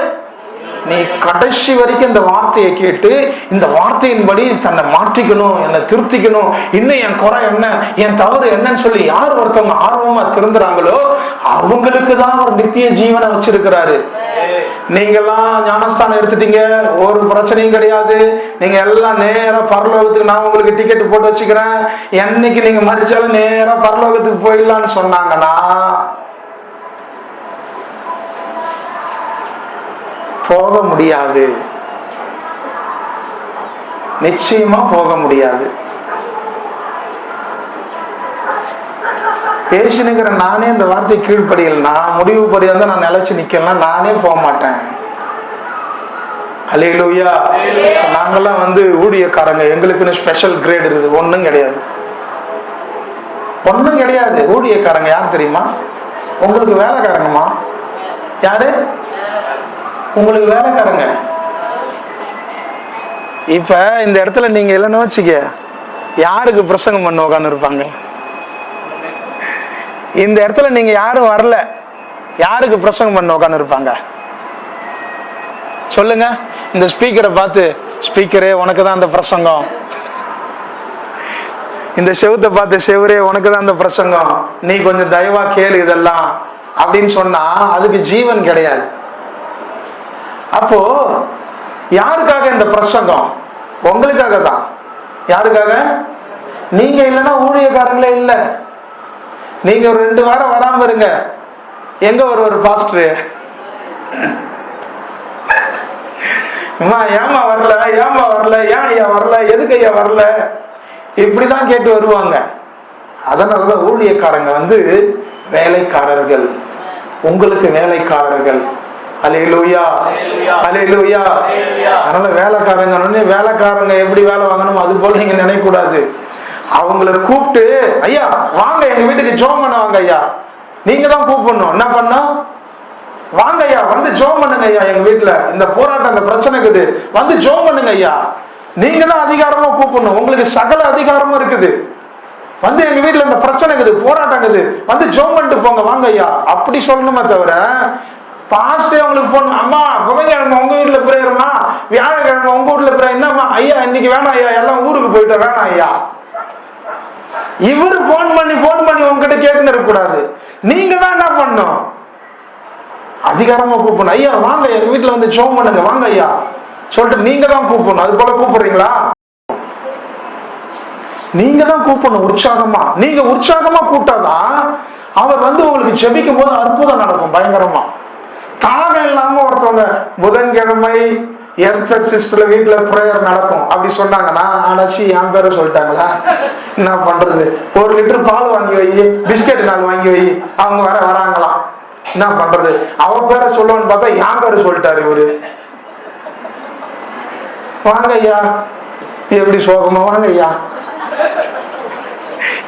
நீ கடைசி வரைக்கும் இந்த வார்த்தையை கேட்டு இந்த வார்த்தையின்படி தன்னை மாற்றிக்கணும், என்னை திருத்திக்கணும், இன்னும் என் குறை என்ன, என் தவறு என்னன்னு சொல்லி யார் ஒருத்தவங்க ஆர்வமா திருந்துறாங்களோ அவங்களுக்கு தான் ஒரு நித்திய ஜீவனை வச்சிருக்கிறாரு. நீங்கெல்லாம் ஞானஸ்தானம் எடுத்துட்டீங்க, ஒரு பிரச்சனையும் கிடையாது, நீங்க எல்லாம் நேரா பரலோகத்துக்கு நான் உங்களுக்கு டிக்கெட் போட்டு வச்சுக்கிறேன், என்னைக்கு நீங்க மதிச்சாலும் நேரா பரலோகத்துக்கு போயிடலான்னு சொன்னாங்கன்னா போக முடியாது. நிச்சயமா போக முடியாது. பேசினுங்கிற நானே இந்த வார்த்தை கீழ்ப்படியலனா முடிவு பரியந்த நான் நிலைச்சு நிக்கலாம், நானே போக மாட்டேன். அல்லேலூயா. நாங்கெல்லாம் ஊழியக்காரங்க, எங்களுக்குன்னு ஸ்பெஷல் கிரேட் இருக்குது, ஒன்றும் கிடையாது, ஒன்றும் கிடையாது. ஊழியக்காரங்க யார் தெரியுமா? உங்களுக்கு வேலைக்காரங்கம்மா. யாரு? உங்களுக்கு வேலைக்காரங்க. இப்ப இந்த இடத்துல நீங்க இல்லைன்னு வச்சுக்க, யாருக்கு பிரசங்கம் பண்ண உட்காந்து இருப்பாங்க? இந்த இடத்துல நீங்க யாரும் வரல, யாருக்கு பிரசங்கம் பண்ண உட்காந்து இருப்பாங்க? சொல்லுங்க. இந்த ஸ்பீக்கரை பார்த்து, ஸ்பீக்கரே உனக்கு தான் அந்த பிரசங்கம், இந்த செவுத்தை பார்த்து, செவரே உனக்கு தான் அந்த பிரசங்கம், நீ கொஞ்சம் தயவா கேளு இதெல்லாம் அப்படின்னு சொன்னா அதுக்கு ஜீவன் கிடையாது. அப்போ யாருக்காக இந்த பிரசங்கம்? உங்களுக்காக தான். யாருக்காக? நீங்க இல்லைன்னா ஊழியக்காரங்களே இல்லை. நீங்க ஒரு 2 வாரம் வராம இருங்க, எங்க ஒரு பாஸ்டர் ஏமா வரல, ஏமா வரல, ஏன் ஐயா வரல, எதுக்கு ஐயா வரல, இப்படிதான் கேட்டு வருவாங்க. அதனாலதான் ஊழியக்காரங்க வேலைக்காரர்கள், உங்களுக்கு வேலைக்காரர்கள். அல்லேலூயா, அல்லேலூயா. அதனால வேலைக்காரங்க எப்படி வேலை வாங்கணும் அது போல நீங்க நினைக்க கூடாது. அவங்கள கூப்பிட்டு, ஐயா வாங்க எங்க வீட்டுக்கு ஜோம் பண்ண வாங்க ஐயா, நீங்க தான் கூப்பிடணும். என்ன பண்ணும்? வாங்க ஐயா, ஜோம் பண்ணுங்க ஐயா, எங்க வீட்டுல இந்த போராட்டம், இந்த பிரச்சனை இருக்குது, ஜோம் பண்ணுங்க ஐயா. நீங்க தான் அதிகாரமா கூப்பிடணும், உங்களுக்கு சகல அதிகாரமும் இருக்குது. எங்க வீட்டுல இந்த பிரச்சனை இருக்குது, போராட்டம் இருக்குது, ஜோம் பண்ணிட்டு போங்க, வாங்க ஐயா, அப்படி சொல்லணுமே தவிர பாஸ்டே உங்களுக்கு போன், அம்மா புதன்கிழமை உங்க வீட்டுல பிரேயர்மா, வியாழக்கிழமை உங்க வீட்டுல பிரேயர், என்னம்மா ஐயா இன்னைக்கு வேணாம் ஐயா, எல்லாம் ஊருக்கு போயிட்டு வேணாம் ஐயா. இவரு போன் பண்ணி உங்ககிட்ட கேட்டுன்னு இருக்க கூடாது. நீங்க தான் என்ன பண்ணணும்? அதிகாரமா கூப்பிடணும். ஐயா வாங்க எங்க வீட்டுல ஜோம் பண்ணுங்க, வாங்க ஐயா சொல்லிட்டு நீங்க தான் கூப்பிடணும். அது போல கூப்பிடுறீங்களா? நீங்க தான் கூப்பிடணும் உற்சாகமா. நீங்க உற்சாகமா கூப்பிட்டாதான் அவர் உங்களுக்கு ஜெபிக்கும் போது அற்புதம் நடக்கும், பயங்கரமா. தாகம் இல்லாம ஒருத்தவங்க புதன்கிழமை எஸ்தர் சிஸ்டர் வீட்டுல பிரேயர் நடக்கும் அப்படி சொன்னாங்கன்னா, ஆனாச்சி என் பேரை சொல்லிட்டாங்களா, என்ன பண்றது? 1 லிட்டர் பால் வாங்கி வை, பிஸ்கெட் 4 வாங்கி வை, அவங்க வராங்களாம், என்ன பண்றது? அவ பேரை சொல்லுவான்னு பார்த்தா என் பேரு சொல்லிட்டாரு இவரு. வாங்க ஐயா, எப்படி சோகமா, வாங்க ஐயா.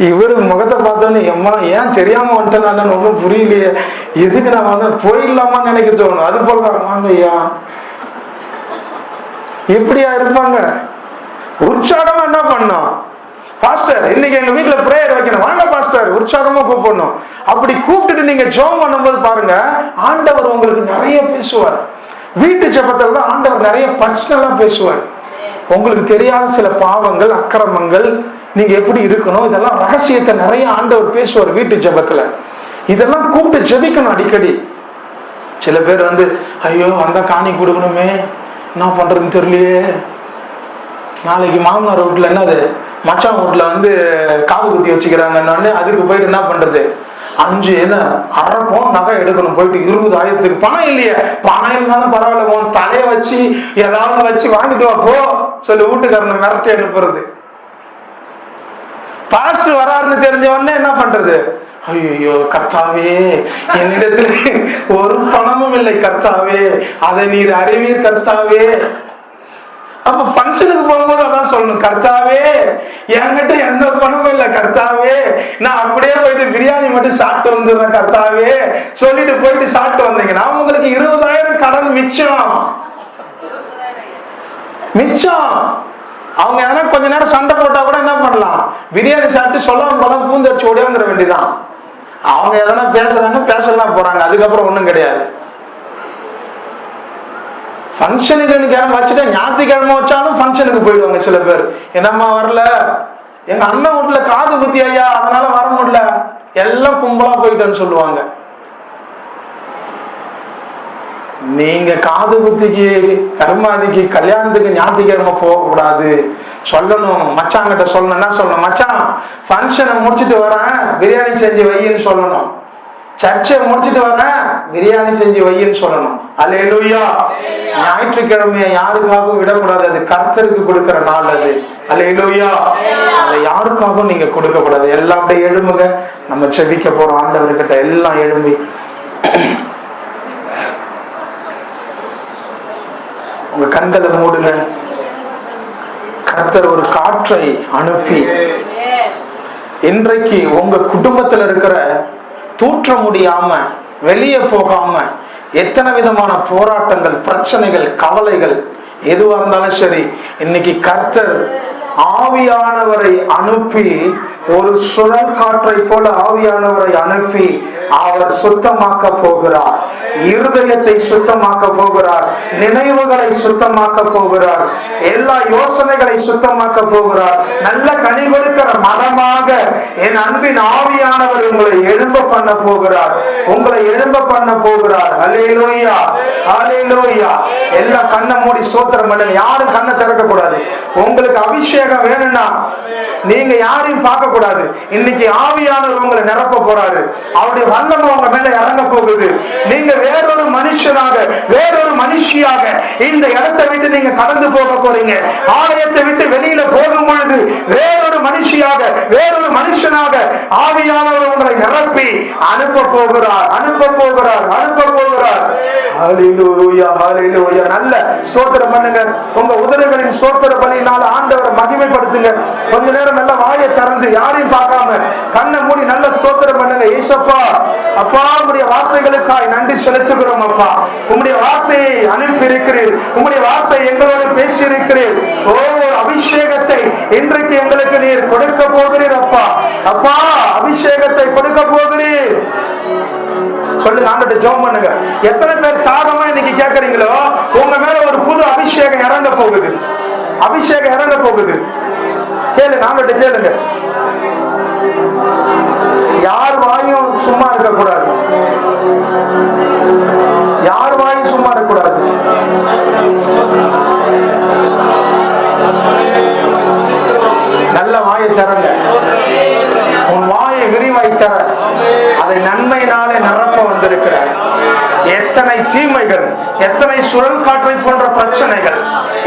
இவரு முகத்தை பார்த்தோன்னு எம்மா ஏன் தெரியாம வந்துட்டேன் ஒன்றும் புரியலையே, எதுக்கு நான் போயிடலாமான்னு நினைக்க தோணும். அது போலதான், வாங்க ஐயா எப்படியா இருப்பாங்க? உற்சாகமா என்ன பண்ணோம்? பாஸ்டர் இன்னைக்கு எங்க வீட்டுல பிரேயர் வைக்கணும், வாங்க பாஸ்டர், உற்சாகமா கூப்பிடணும். அப்படி கூப்பிட்டுட்டு நீங்க ஜெபம் பண்ணும்போது பாருங்க, ஆண்டவர் உங்களுக்கு நிறைய பேசுவார். வீட்டு ஜெபத்துல தான் ஆண்டவர் நிறைய பர்சனலா பேசுவார். உங்களுக்கு தெரியாத சில பாவங்கள், அக்கிரமங்கள், நீங்க எப்படி இருக்கணும், இதெல்லாம் ரகசியத்தை நிறைய ஆண்டவர் பேசுவார் வீட்டு ஜெபத்துல. இதெல்லாம் கூப்பிட்டு ஜெபிக்கணும் அடிக்கடி. சில பேர் ஐயோ வந்தா காணி கொடுக்கணுமே, என்ன பண்றதுன்னு தெரியலையே, நாளைக்கு மாமனார் வீட்டுல என்னது மச்சான் வீட்டுல காது குத்தி வச்சுக்கிறாங்கன்னு அதுக்கு போயிட்டு என்ன பண்றது, 5 அரைப்போம் நகை எடுக்கணும், போயிட்டு 20,000 பணம் இல்லையே, பணம் இருந்தாலும் பரவாயில்ல, உன் தலைய வச்சு ஏதாவது வச்சு வாங்கிட்டு வா போ சொல்லி வீட்டுக்காரனை மிரட்டி அனுப்புறது. பாஸ்டர் வராருன்னு தெரிஞ்ச உடனே என்ன பண்றது, ஐயோ கர்த்தாவே என்னிடத்துல ஒரு பணமும் இல்லை கர்த்தாவே, அதை நீர் அறிவீர் கர்த்தாவே. அப்ப பங்கனுக்கு போகும்போது அதான் சொல்லணும், கர்த்தாவே என்கிட்ட எந்த பணமும் இல்லை கர்த்தாவே, நான் அப்படியே போயிட்டு பிரியாணி மட்டும் சாப்பிட்டு வந்துடுறேன் கர்த்தாவே சொல்லிட்டு போயிட்டு சாப்பிட்டு வந்தீங்கன்னா உங்களுக்கு 20,000 கடன் மிச்சம். அவங்க எதனா கொஞ்ச நேரம் சண்டை போட்டா கூட என்ன பண்ணலாம், பிரியாணி சாப்பிட்டு சொல்லாம போல பூந்து வச்சு ஓடியாந்துட வேண்டியதான். அவங்க எதனா பேசுறாங்க, பேசலாம் போறாங்க, அதுக்கப்புறம் ஒண்ணும் கிடையாது. ஃபங்க்ஷனுக்கு வச்சுட்டா ஞாயிற்றுக்கிழமை வச்சாலும் ஃபங்க்ஷனுக்கு போயிடுவாங்க சில பேர். என்னம்மா வரல, எங்க அண்ணன் வீட்டுல காது குத்தி ஐயா அதனால வர முடியல, எல்லாம் கும்பலா போயிட்டேன்னு சொல்லுவாங்க. நீங்க காது குத்திக்கு, கருமாதிக்கு, கல்யாணத்துக்கு ஞாயிற்றுக்கிழமை போக கூடாது, சொல்லணும். மச்சாங்கிட்ட சொல்லணும், என்ன சொல்லணும், மச்சான் ஃபங்க்ஷனை முடிச்சுட்டு வரேன் பிரியாணி செஞ்சு வையின்னு சொல்லணும். சர்ச்சை முடிச்சுட்டு வரேன் பிரியாணி செஞ்சு வையின்னு சொல்லணும். அல்லேலூயா. ஞாயிற்றுக்கிழமையை யாருக்காகவும் விடக்கூடாது, அது கர்த்தருக்கு கொடுக்கிற நாள் அது. அல்லேலூயா. அதை யாருக்காகவும் நீங்க கொடுக்க கூடாது. எல்லாம் அப்படியே எழும்புங்க, நம்ம செபிக்க போறோம் ஆண்டவர்கிட்ட. எல்லாம் எழும்பி உங்க கண்களை மூடுங்க. கர்த்தர் ஒரு காற்றை அனுப்பி இன்றைக்கு உங்க குடும்பத்துல இருக்கிற தூற்ற முடியாம வெளியே போகாம எத்தனை விதமான போராட்டங்கள், பிரச்சனைகள், கவலைகள் எதுவா இருந்தாலும் சரி, இன்னைக்கு கர்த்தர் ஆவியானவரை அனுப்பி, ஒரு சுழல் காற்றை போல ஆவியானவரை அனுப்பி அவர் சுத்தமாக்க போகிறார். இருதயத்தை சுத்தமாக்க போகிறார், நினைவுகளை சுத்தமாக்க போகிறார், எல்லா யோசனைகளை சுத்தமாக்க போகிறார். நல்ல கனி கொடுக்கிற மரமாக என் அன்பின் ஆவியானவர் உங்களை எழும்ப பண்ண போகிறார், உங்களை எழும்ப பண்ண போகிறார். அல்லேலூயா, அல்லேலூயா. எல்லா கண்ணை மூடி ஸ்தோத்திரம் பண்ணுங்க. யாரும் கண்ணை திறக்க கூடாது. உங்களுக்கு அபிஷேகம் வேணும்னா நீங்க யாரையும் பார்க்க கூடாது. இன்னைக்கு ஆவியானவர் உங்களை நிரப்ப போறாரு, அவருடைய வல்லமை உங்க மேல இறங்க போகுது. நீங்க வேறொரு மனுஷனாக, வேறொரு மனுஷியாக இந்த இடத்தை விட்டு நீங்க கடந்து போக போறீங்க. ஆலயத்தை விட்டு வெளியில போகும் பொழுது வேறொரு மனுஷியாக, வேறொரு மனுஷனாக ஆவியானவர் உங்களை நிரப்பி அனுப்ப போகிறார், அனுப்ப போகிறார், அனுப்ப போகிறார். ஹல்லேலூயா, ஹல்லேலூயா. நல்ல ஸ்தோத்திரம் பண்ணுங்க. உங்க உதடுகளின் ஸ்தோத்திர பலியினால ஆண்டவரை மகிமைப்படுத்துங்க. கொஞ்ச நேரம் நல்ல வாயை திறந்து யாரையும் பார்க்காம கண்ணை மூடி நல்ல ஸ்தோத்திரம் பண்ணுங்க. ஏசப்பா, அப்பா உம்முடைய வார்த்தைகளுக்காய் நன்றி செலுத்துகிறோம். அப்பா உம்முடைய வார்த்தையை அனுப்பி இருக்கிறீர், உம்முடைய வார்த்தை எங்களோடு பேசி இருக்கிறீர். ஓ அபிஷேகத்தை இன்றைக்கு எங்களுக்கு நீர் கொடுக்க போகிறீர். அப்பா, அப்பா அபிஷேகத்தை கொடுக்க போகிறீர். சொல்லுங்க, ஆண்டவர்ட்ட ஜெபம் பண்ணுங்க. எத்தனை பேர் தாகமா இன்னைக்கு கேட்கறீங்களோ உங்க மேல ஒரு புது அபிஷேகம் இறங்க போகுது, அபிஷேகம் இறங்க போகுது. கேளுங்க, ஆண்டவர்ட்ட கேளுங்க. யார் வாயும் சும்மா இருக்க கூடாது, யார் வாயும் சும்மா இருக்க கூடாது. நல்ல வாயை திறங்க, உன் வாயை விரிவாய் தர, அதை நன்மையினாலே நிரப்ப வந்திருக்கிறார். எத்தனை தீமைகள், எத்தனை சுழல் காற்றை போன்ற பிரச்சனைகள்,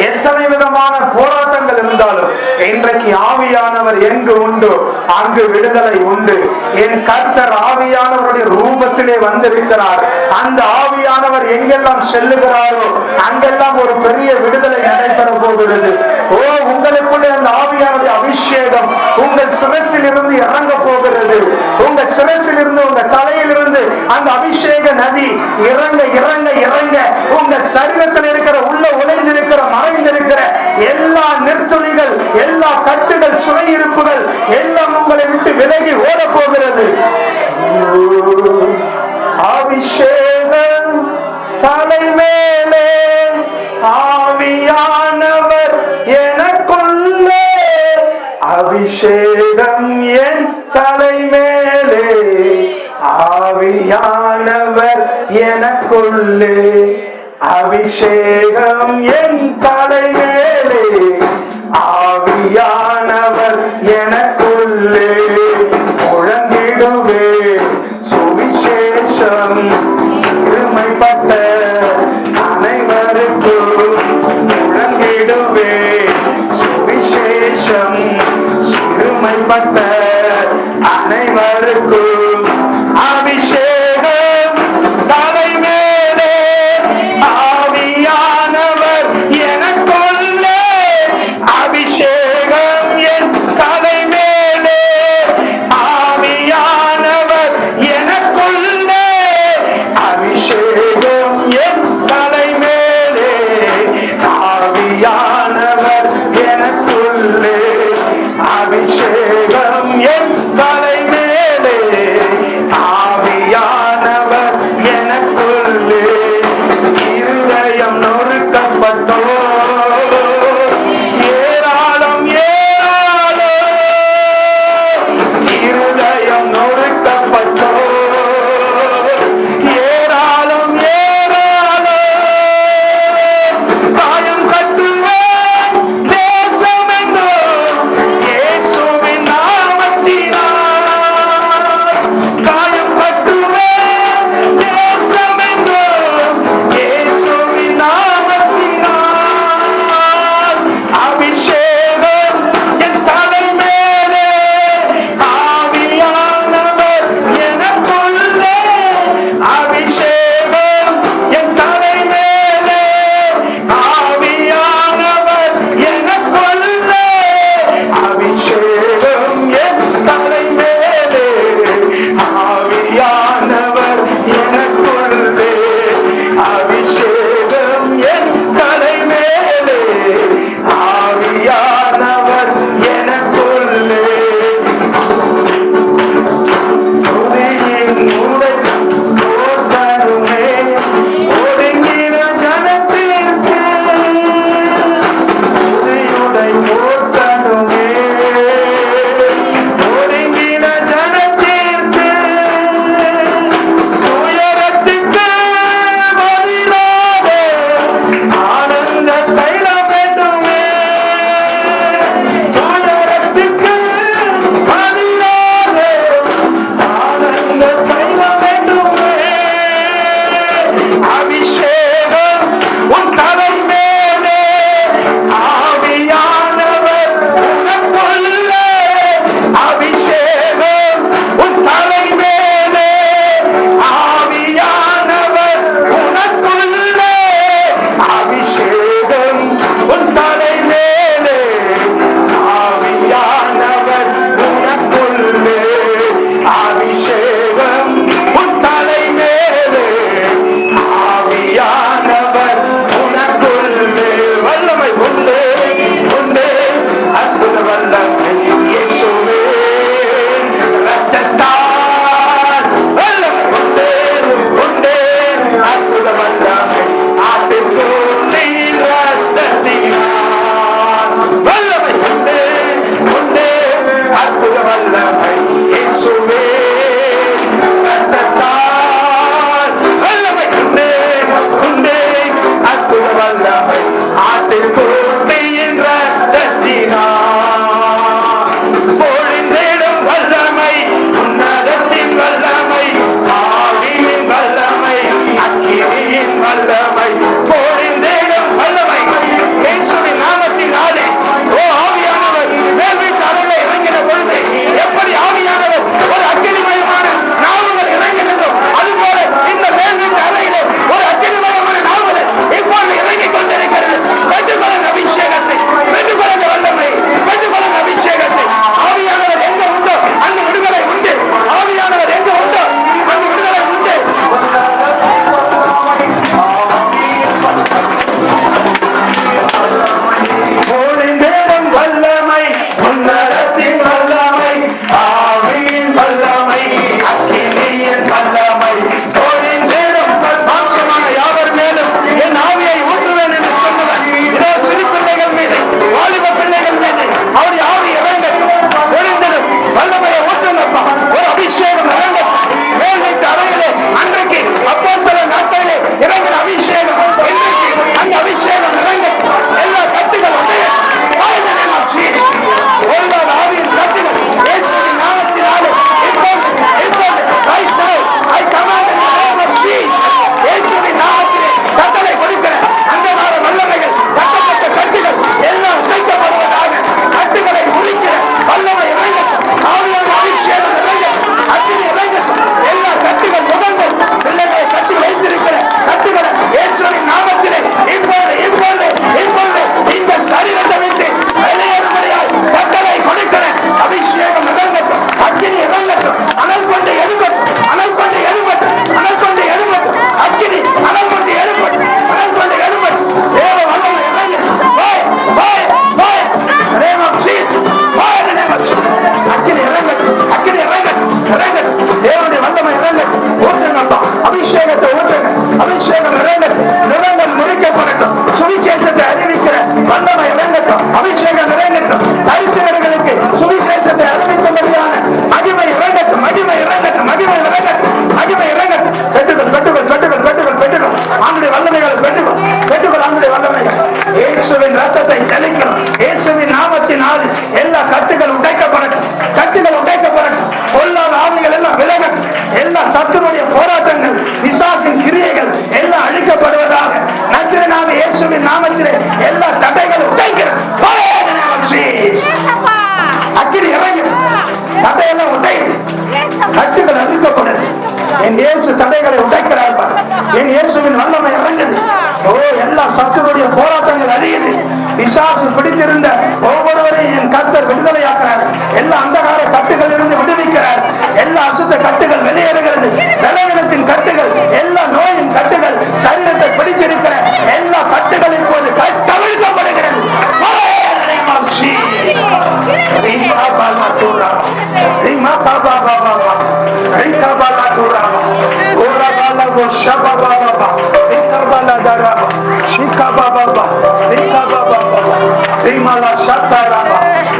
எத்தனை விதமான போராட்டங்கள் இருந்தாலும் இன்றைக்கு ஆவியானவர் எங்கு உண்டு அங்கு விடுதலை உண்டு. என் கர்த்தர் ஆவியானவருடைய ரூபத்திலே வந்திருக்கிறார். அந்த ஆவியானவர் எங்கெல்லாம் செல்லுகிறாரோ அங்கெல்லாம் ஒரு பெரிய விடுதலை நடைபெற போகிறது. ஓ, உங்களுக்குள்ளே அந்த ஆவியானுடைய அபிஷேகம் உங்கள் சிரசில் இருந்து இறங்க போகிறது. உங்கள் சிரசில் இருந்து, உங்க தலையில் இருந்து அந்த அபிஷேக நதி இறங்க இறங்க இறங்க உங்க சரீரத்தில் இருக்கிற, உள்ள ஒளிஞ்சிருக்கிற, மறைந்திருக்கிற எல்லா நெருத்தொலிகள், எல்லா கட்டுகள், சுவையிருப்புகள் எல்லாம் உங்களை விட்டு விலகி ஓட போகிறது. அபிஷேகம் தலைமேலே, ஆவியானவர் எனக்குள்ளே. அபிஷேகம் என் தலைமேலே, ஆவியானவர் எனக்குள்ளே. அபிஷேகம் என் தலைமேலே, ஆவியானவர் எனக்குள்ளே. முழங்கிடுவே சுவிசேஷம், சிறுமைப்பட்ட அனைவருக்கும் முழங்கிடுவே சுவிசேஷம், சிறுமைப்பட்ட அனைவருக்கும். அபிஷேகம் தலைமேலே, ஆவியானவர் எனக்குள்ளே. அபிஷேகம் என் தலைமேலே, ஆவியானவர் எனக்குள்ளே. அபிஷேகம் என் தலைமேலே, ஆவியானவர் எனக்குள்ளே. அபிஷேகம் என் தலைமேலே, ஆவியானவர் எனக்குள்ளே. இருதயம் நொறுக்கப்பட்டோ ஏராளம் ஏராளம், இருதயம் நொறுக்கப்பட்டோ ஏராளம் ஏராளம். காயம் கட்டுவேன் தேசமெங்கும் இயேசுவின் நாமத்திலே. நசரேயன் இயேசுவின் வல்லமை இறங்குது. ஓ, எல்லா சத்துருடைய போராட்டங்கள் அழியுது. பிசாசு பிடித்திருந்த ஒவ்வொருவரையும் என் கர்த்தர் விடுதலையாக்குறார். எல்லா அந்தகார கட்டுகள் இருந்து விடுவிக்கிறார். எல்லா அசுத்த கட்டுகள் வெளியேறுகிறது. பலவீனத்தின் கட்டுகள், எல்லா நோயின் கட்டுகள், சரீரத்தை பிடித்திருக்கிற எல்லா கட்டுகள் இப்போது கவிழ்க்கப்படுகிறது.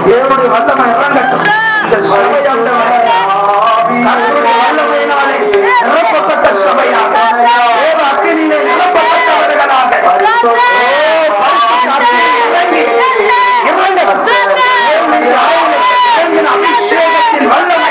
தேவனுடைய வல்லமை இறங்கட்டும். இந்த சபையாண்டவர் கர்த்தருடைய வல்லமையினாலே நிரப்பப்பட்ட சபையாக, தேவ அக்கினியிலே நிரப்பப்பட்டவர்களாக அபிஷேகத்தின் வல்லமை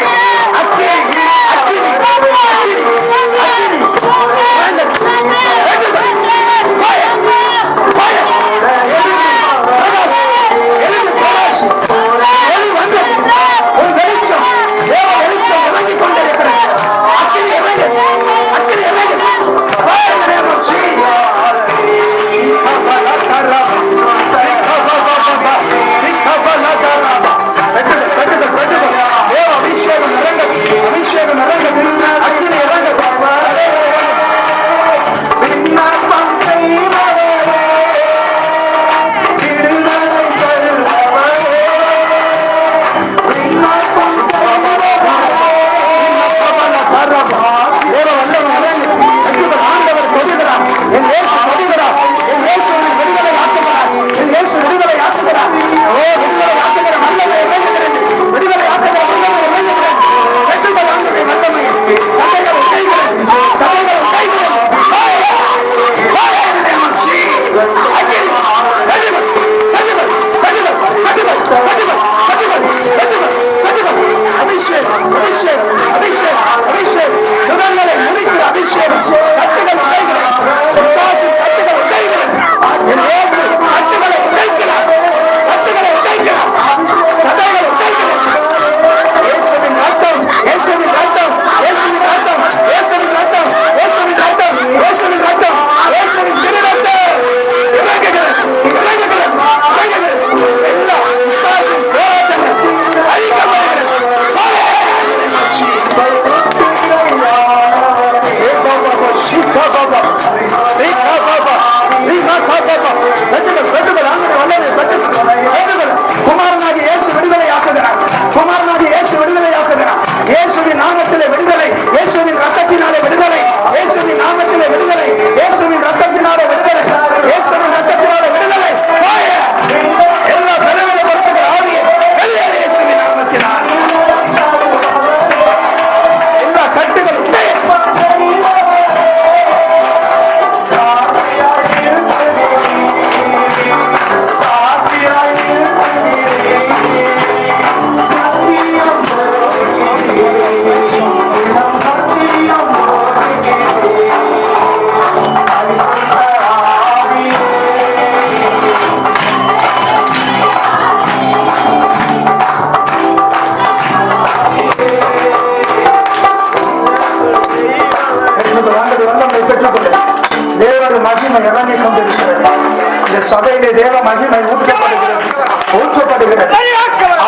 சபையிலே தேவ மகிமை ஊற்றப்படுகிறது.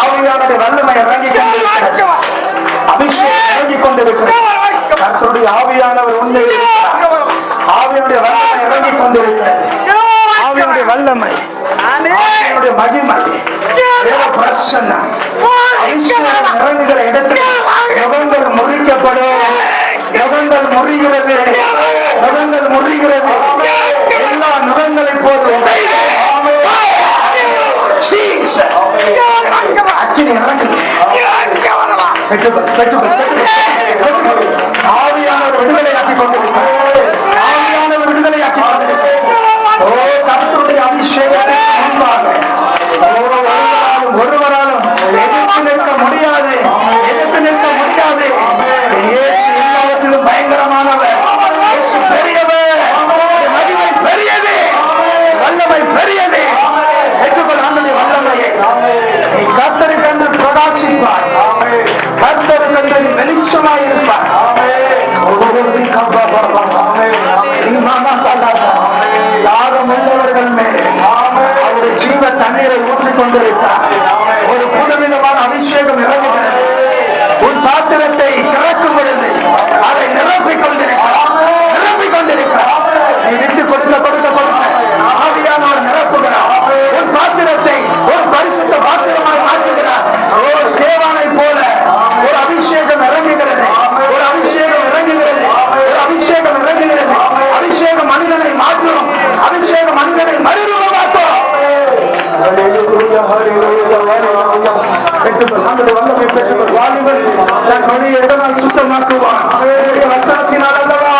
ஆவியானுடைய வல்லமை இறங்கிக் கொண்டிருக்கிறது. அபிஷேகம் இறங்கிக் கொண்டிருக்கிறது. கர்த்தருடைய ஆவியானவர் உண்மையில் இருக்கிறார். ஆவியானுடைய வல்லமை இறங்கிக் கொண்டிருக்கிறது. ஆவியானுடைய வல்லமை, ஆவியானுடைய மகிமை, தேவ பிரசன்னம் இறங்குகிற இடத்தில் யுகங்கள் முறிக்கப்படும். யுகங்கள் முறிகிறது. யுகங்கள் முறிகிறது. எல்லா நுகங்களை போது அக்கினி இறங்குது. ஆவியானவர் விடுதலையாக்கி கொண்டிருக்கிறார். ஆவியானவர் விடுதலையாக்கி கொண்டிருக்கிறார். ஓ, கர்த்தருடைய அபிஷேகத்திற்கு முன்பாக ஒருவராலும் எதிர்த்து நிற்க முடியாது. எதிர்த்து நிற்க முடியாது. இயேசு எல்லாவற்றிலும் பயங்கரமானவர். இயேசு பெரியவர். மகிமை பெரியது. வல்லமை பெரியது. ஏற்றுக்கொள் ஆண்டவருடைய வல்லமையை. நீ கர்த்தருக்கென்று பிரகாசிப்பாய். கர்த்தருக்கென்று நீ வெளிச்சமாய் இருப்பாய். பெற்றுக்கொள். ஆண்டவருடைய வல்லமை பெற்றுக்கொள். வாலிபன் தன் வழியை எதனால் சுத்தமாக்குவான்? உம்முடைய வசனத்தினால் அல்லவா?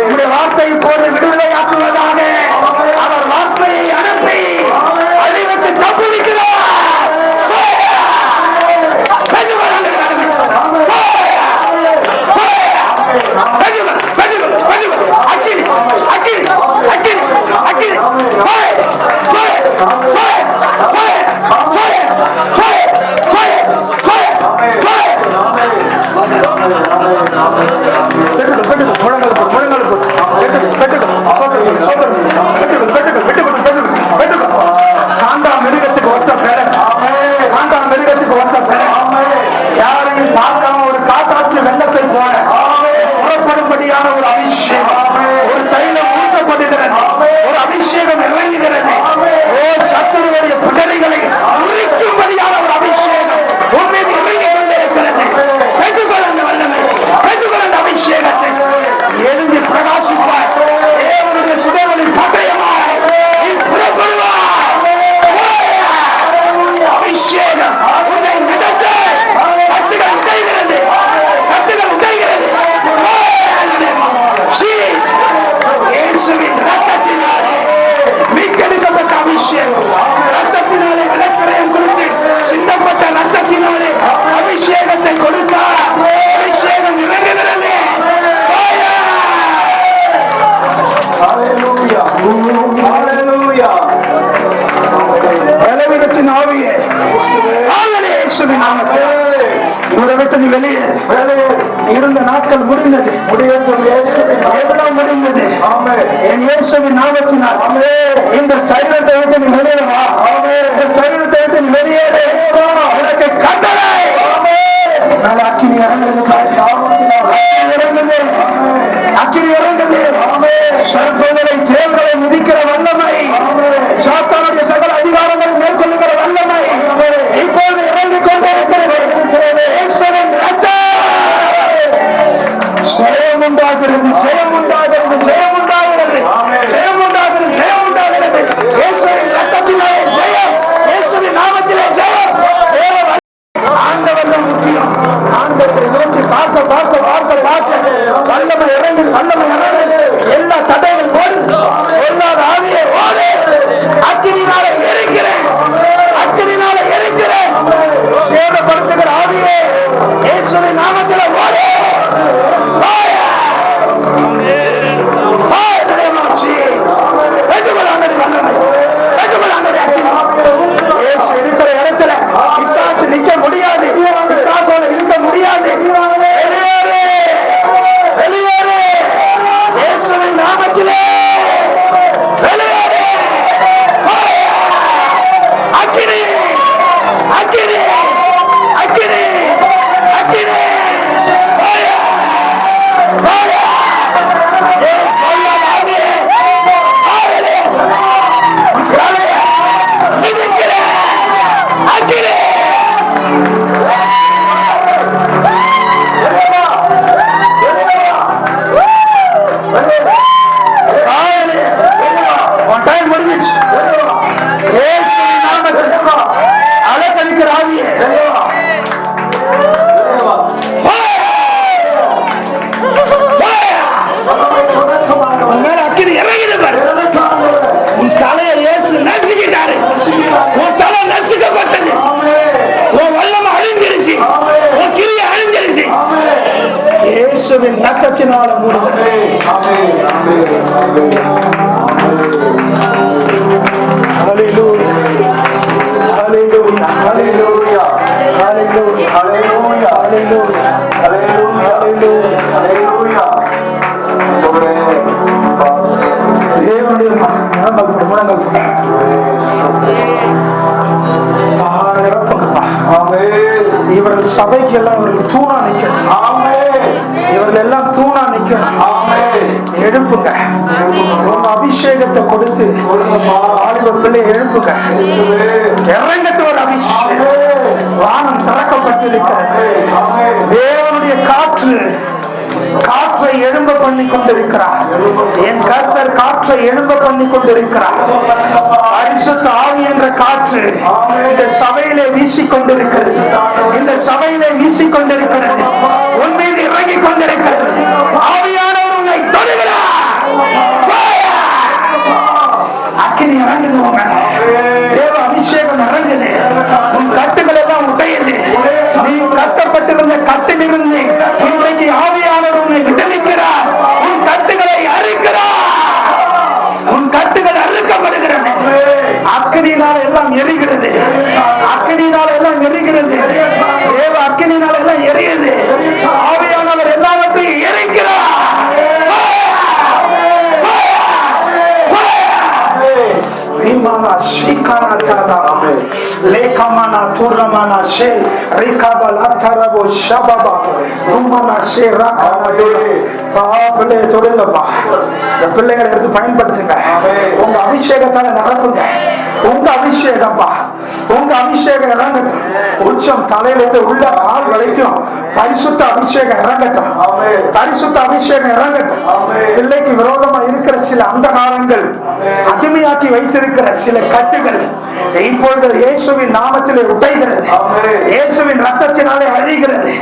உம்முடைய வார்த்தை இப்போது விடுதலையாக்குவதாக. அவர் வார்த்தையை அனுப்பி அழிவுக்கு தப்புவிக்கிறார். யாரையும் பார்க்காம ஒரு காட்டாற்று வெள்ளத்தை போல புறப்படும்படியான ஒரு அபிஷேகம், ஒரு தைலம் ஊற்றப்படுகிறது, ஒரு அபிஷேகம் இறங்குகிறது. ஓ சத்துருடைய பிடரிகளை முறிக்கும்படியான ஒரு அபிஷேகம் உண்மையை இறங்கி கொண்டிருக்கிறது. பெற்றுக்கொள் அந்த வல்லமை, பெற்றுக்கொள் அந்த அபிஷேகத்தை. எழுந்து பிரகாசிப்பாய். தேவனுடைய சுடர்களின் பட்டயமாய் நீ புறப்படுவாய். அபிஷேகம் உன்னை நடத்த கட்டுகள் உடைகிறது, கட்டுகள் உடைகிறது. இயேசுவின் ரத்தத்தினாலே மீட்டெடுக்கப்பட்ட அபிஷேகம், ரத்தத்தினாலே விளக்கரையும் குறித்து சிந்தப்பட்ட ரத்தத்தினாலே அபிஷேகத்தை கொடுத்தார். அபிஷேகம் இறங்குகிறது. பலவிடத்தின் ஆவியே இயேசுவின் நாமத்தில் இவரை விட்டு நீ வெளியே இருந்த நாட்கள் முடிந்தது. எல்லாம் முடிந்தது. என் இயேசுவின் நாமத்தினால் இந்த சரீரத்தை விட்டு நீ வெளியே வா. இந்த சரீரத்தை விட்டு நீ வெளியேறு. உனக்கு கட்டளை. அக்கினி இறங்குது, அக்கினி இறங்குது. சர்ப்பங்களை தேவர்களை மிதிக்கிற வல்லமை, சாத்தானுடைய சகல அதிகாரங்களை மேற்கொள்ளுகிற வல்லமை இப்போது இறங்கிக் கொண்டிருக்கிறது. ஜெயம் உண்டாகிறது, ஜெயம் உண்டாகிறது, ஜெயம் உண்டாகிறது, ஜெயம் உண்டாகிறது, ஜெயம் உண்டாகிறது. இயேசுவின் ரத்தத்தினாலே ஜெயம், இயேசுவின் நாமத்திலே ஜெயம். ஆண்டவர் தான் முக்கியம். ஆண்டவரை நோக்கி பார்க்க பார்க்க பார்க்க பார்க்க வல்லமை இறங்குது, வல்லமை இறங்குது. எல்லா தடைகள் ஓடுது. பொல்லாத ஆவியை ஓடு. அக்கினினால எரிக்கிறேன், அக்கினினால எரிக்கிறேன். சேதப்படுத்துகிற ஆவியே இயேசுவின் நாமத்திலே ஓடு. இருக்கிற இடத்துல பிசாசு நிக்க முடியாது, பிசாசோட இருக்க முடியாது. வெளியேறு, வெளியேறு. இயேசுவின் நாமத்திலே வெளியேறு. அக்கினி, அக்கினி, அக்கினி, அக்கினி. இயேசுவின் ரத்தத்தினால மூடுகிறது. ஹல்லேலூயா, ஹல்லேலூயா, ஹல்லேலூயா, ஹல்லேலூயா, ஹல்லேலூயா, ஹல்லேலூயா, ஹல்லேலூயா, ஹல்லேலூயா. தேவனுடைய முழங்கள் நிரப்புங்கப்பா. இவர்கள் சபைக்கு எல்லாம் இவர்கள் தூணா நிக்கணும். இவர்கள் எல்லாம் தூணா நிக்கணும். எழுப்புங்க, உங்க அபிஷேகத்தை கொடுத்து வாலிப பிள்ளை எழுப்புங்க. இறங்கட்டு ஒரு அபிஷேகம். வானம் திறக்கப்பட்டிருக்கிறது. தேவனுடைய காற்று காற்றை எழும்ப பண்ணி கொண்டிருக்கிறார். என் கர்த்தர் காற்றை எழும்ப பண்ணி கொண்டிருக்கிறார். பரிசுத்த ஆவி என்ற காற்று இந்த சபையிலே வீசிக்கொண்டிருக்கிறது. இந்த சபையிலே வீசிக்கொண்டிருக்கிறது. உன் மீது இறங்கிக் கொண்டிருக்கிறது. ஆவியானவர் உன்னை தொடுகிறார். அக்கினி இறங்குது. தேவ அபிஷேகம் இறங்குது. உன் கட்டுகள் எல்லாம் உடையுது. நீ கட்டப்பட்டிருந்த கட்டிலிருந்து இன்றைக்கு ஆவியானவர் உன்னை விடுவிக்கிறார். உன் கட்டுகளை அறுக்கிறார். உன் கட்டுகள் அறுக்கப்படுகிறது. அக்கினியினால் எல்லாம் எரிகிறது. அக்கினியினால் எல்லாம் எரிகிறது. தேவ அக்கினியினால் எல்லாம் எரியுது. ஆவியானவர் எல்லாவற்றையும் எரிக்கிறார். பிள்ளைகளை எடுத்து பயன்படுத்துங்க. உங்க அபிஷேகத்தால நிரப்புங்க. உங்க அபிஷேகம்பா, உங்க அபிஷேகம் இறங்கட்டும். உச்சம் தலையிலிருந்து உள்ள கால் வரைக்கும் பரிசுத்த அபிஷேகம் இறங்கட்டும். பரிசுத்த அபிஷேகம் இறங்கட்டும். பிள்ளைக்கு விரோதமா இருக்கிற சில அந்தகாரங்கள், அடிமையாக்கி வைத்திருக்கிற சில கட்டுகள் இப்பொழுது இயேசுவின் நாமத்திலே உடைகிறது. இயேசுவின் ரத்தத்தினாலே அழிகிறது.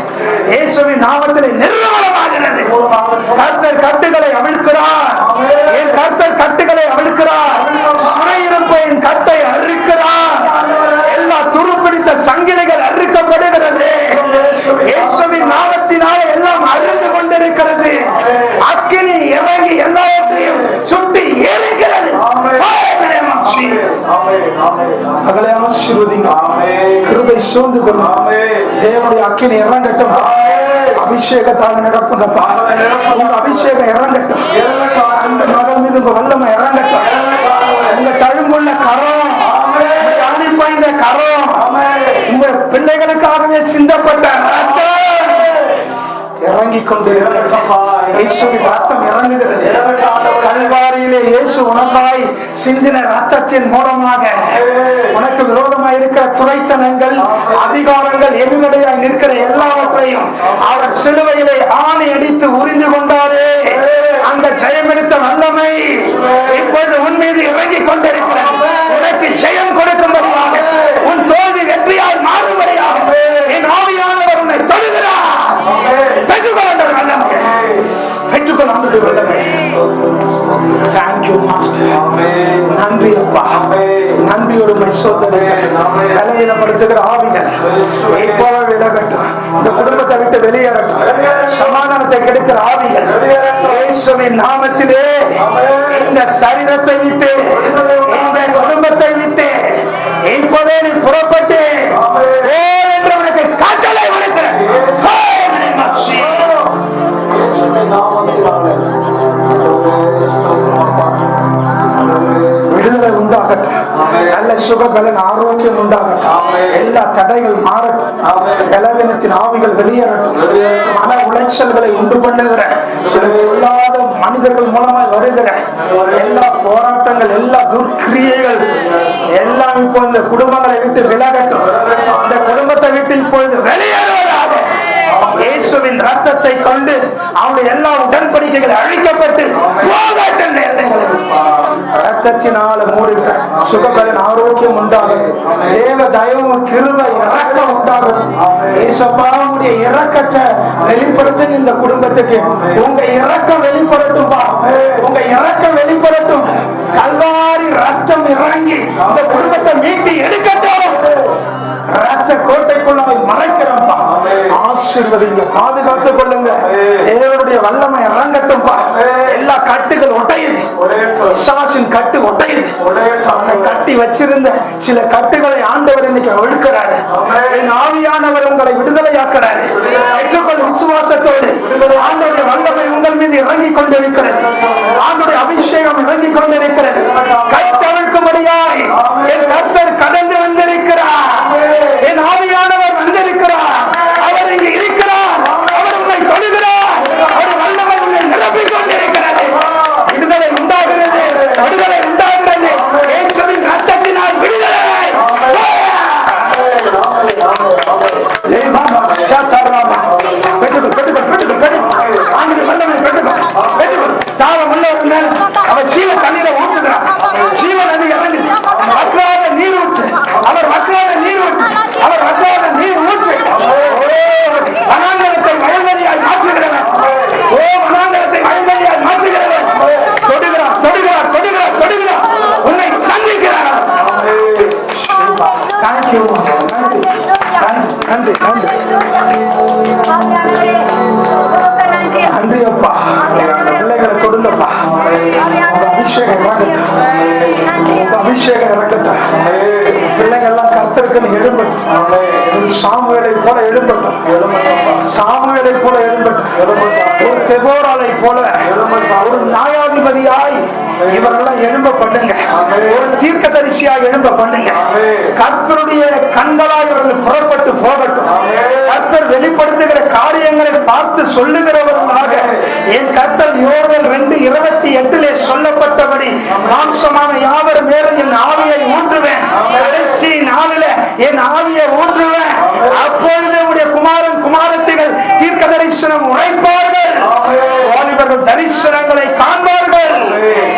இயேசுவின் நாமத்திலே நிர்மலமாகிறது. கர்த்தர் கட்டுகளை அவிழ்க்கிறார். என் கர்த்தர் கட்டுகளை அவிழ்க்கிறார். சிறையிருப்பையின் கட்டை அறுக்கிறார். எல்லா துருப்பிடித்த சங்கிலிகள் அறுக்கப்படுகிறது. இயேசுவின் நாமத்தினாலே எல்லாம் அறுந்து கொண்டிருக்கிறது. அக்கினி இறங்கி எல்லாவற்றையும் சுட்டி எரிக்கிறது. மகளை ஆசீர்வதிங்க. கிருபை சூழ்ந்து கொள்ளும். தேவனுடைய அக்கினி இறங்கட்டும். அபிஷேகத்தால நிரப்புங்கப்பா. உங்க அபிஷேகம் இறங்கட்டும். அந்த மகள் மீது உங்க வல்லமை இறங்கட்டும். உங்க தழும்புள்ள கரம், அழிப்பாய்ந்த கரம், உங்க பிள்ளைகளுக்காகவே சிந்தப்பட்ட ரத்தம் இறங்கிக் கொண்டிருக்கிறது. இயேசுவின் ரத்தம் இறங்குகிறது. கல்வாரியிலே இயேசு உனக்காய் சிந்தின ரத்தத்தின் மூலமாக உனக்கு விரோதமாக இருக்கிற துரைத்தனங்கள், அதிகாரங்கள், எதிரடையாய் நிற்கிற எல்லாவற்றையும் அவர் சிலுவையிலே ஆணி அடித்து உறிந்து கொண்டாரே. அந்த ஜெயம் எடுத்த வல்லமை இப்பொழுது உன் மீது இறங்கிக் கொண்டிருக்கிறது. உனக்கு ஜெயம் கொடுக்கும்படியாக, உன் தோல்வி வெற்றியால் மாறும்படியாக என் ஆவியானவர் உன்னை தொடுகிறார். பெற்றுக்கொள்ள வல்லமை, பெற்றுக்கொள்ள வல்லமை. நன்றி அப்பா. நன்றியோடு பலவீனப்படுத்துகிற ஆவிகள் இப்போவே விலகட்டும். இந்த குடும்பத்தை விட்டு வெளியேறட்டும். சமாதானத்தை கெடுக்கிற ஆவிகள் இயேசுவின் நாமத்திலே இந்த சரீரத்தை விட்டு, இந்த குடும்பத்தை விட்டு இப்போவே நீ புறப்பட்டு என்று உனக்கு காட்டளை விடுக்கிறேன். விடுதலை உண்டாகட்டும். நல்ல சுகபலன், ஆரோக்கியம் உண்டாகட்டும். எல்லா தடைகள் மாறட்டும். பலவீனத்தின் ஆவிகள் வெளியேறட்டும். மன உளைச்சல்களை உண்டு பண்ணுகிற சில இல்லாத மனிதர்கள் மூலமாய் வருகிற எல்லா போராட்டங்கள், எல்லா துர்க்கிரியைகள் எல்லாம் இப்போ இந்த குடும்பங்களை விட்டு விலகட்டும். இந்த குடும்பத்தை விட்டு இப்பொழுது வெளியேறுவதாக இயேசுவின் ரத்தத்தை கொண்டு அவருடைய எல்லா உடன்படிக்கைகள் அழிக்கப்பட்டு போகட்டும். ரத்தத்தினால மூடுகிற சுகபலன், ஆரோக்கியம் உண்டாகட்டும். தேவ தயவு, கிருபை, இரக்கம் உண்டாகட்டும். ஏசப்பாவுடைய இரக்கத்தை வெளிப்படுத்த இந்த குடும்பத்துக்கு உங்க இரக்கம் வெளிப்படட்டும். உங்க இரக்கம் வெளிப்படட்டும். கல்வாரி ரத்தம் இறங்கி இந்த குடும்பத்தை மீட்டி எடுக்கட்டும். ரத்த கோட்டைக்குள்ளாய் மறைக்கிறோம்பா. ஆசீர்வதிங்க, பாதுகாத்துக் கொள்ளுங்க. தேவனுடைய வல்லமை இறங்கட்டும். எல்லா கட்டுகள் ஒட்டையுது. பிசாசின் கட்டு ஒட்டையுது. அந்த கட்டி வச்சிருந்த சில கட்டுகளை ஆண்டவர் இன்னைக்கு அவிழ்க்கிறாரு. என் ஆவியானவர் உங்களை விடுதலையாக்குறாரு. பெற்றுக்கொள் விசுவாசத்தோடு. ஆண்டவருடைய வல்லமை உங்கள் மீது இறங்கிக் கொண்டிருக்கிறது. ஆண்டவருடைய அபிஷேகம் இறங்கிக் கொண்டிருக்கிறது. கட்டவிழ்க்கும்படியாய் என் கர்த்தர் கடந்து வந்திருக்கிறார். என் ஆவியானவர் வந்திருக்கிறார். அவர் இங்கு இருக்கிறார். அவர் உங்களை தொடுகிறார். அவர் வல்லமை உங்களை நிரப்பிக் கொண்டிருக்கிறது. விடுதலை உண்டாகிறது. விடுதலை உண்டாகிறது. இயேசுவின் ரத்தத்தினால் விடுதலை. நன்றி அப்பா. பிள்ளைகளை தொடுங்கப்பா. உங்க அபிஷேகம் இறங்கட்டும், உங்க அபிஷேகம் இறங்கட்டும். பிள்ளைங்க எல்லாம் கர்த்தருக்கு எழும்பட்டும், சாமுவேலை போல எழும்பட்டும், சாமுவேலை போல எழும்பட்டும், ஒரு தெபோராலை போல ஒரு நியாயாதிபதியாய் இவரெல்லாம் எழும்ப பண்ணுங்க, ஒரு தீர்க்கதரிசியாய் எழும்ப பண்ணுங்க. கர்த்தருடைய கண்களாய் இவர்கள் புறப்பட்டு போகட்டும். கர்த்தர் வெளிப்படுத்துகிற காரியங்களை பார்த்து சொல்லுகிறவர்களாக என் கர்த்தர் யோவேல் 2:28 சொல்லப்பட்டபடி மாம்சமான யாவர் மேலும் என் ஆவியை ஊற்றுவேன், கடைசி நாளில என் ஆவியை ஊற்றுவேன், அப்பொழுது உடைய குமாரன் குமாரத்திகள் தீர்க்க தரிசனம் உரைப்பார்கள், வாலிபர்கள் தரிசனங்களை காண்பார்கள்.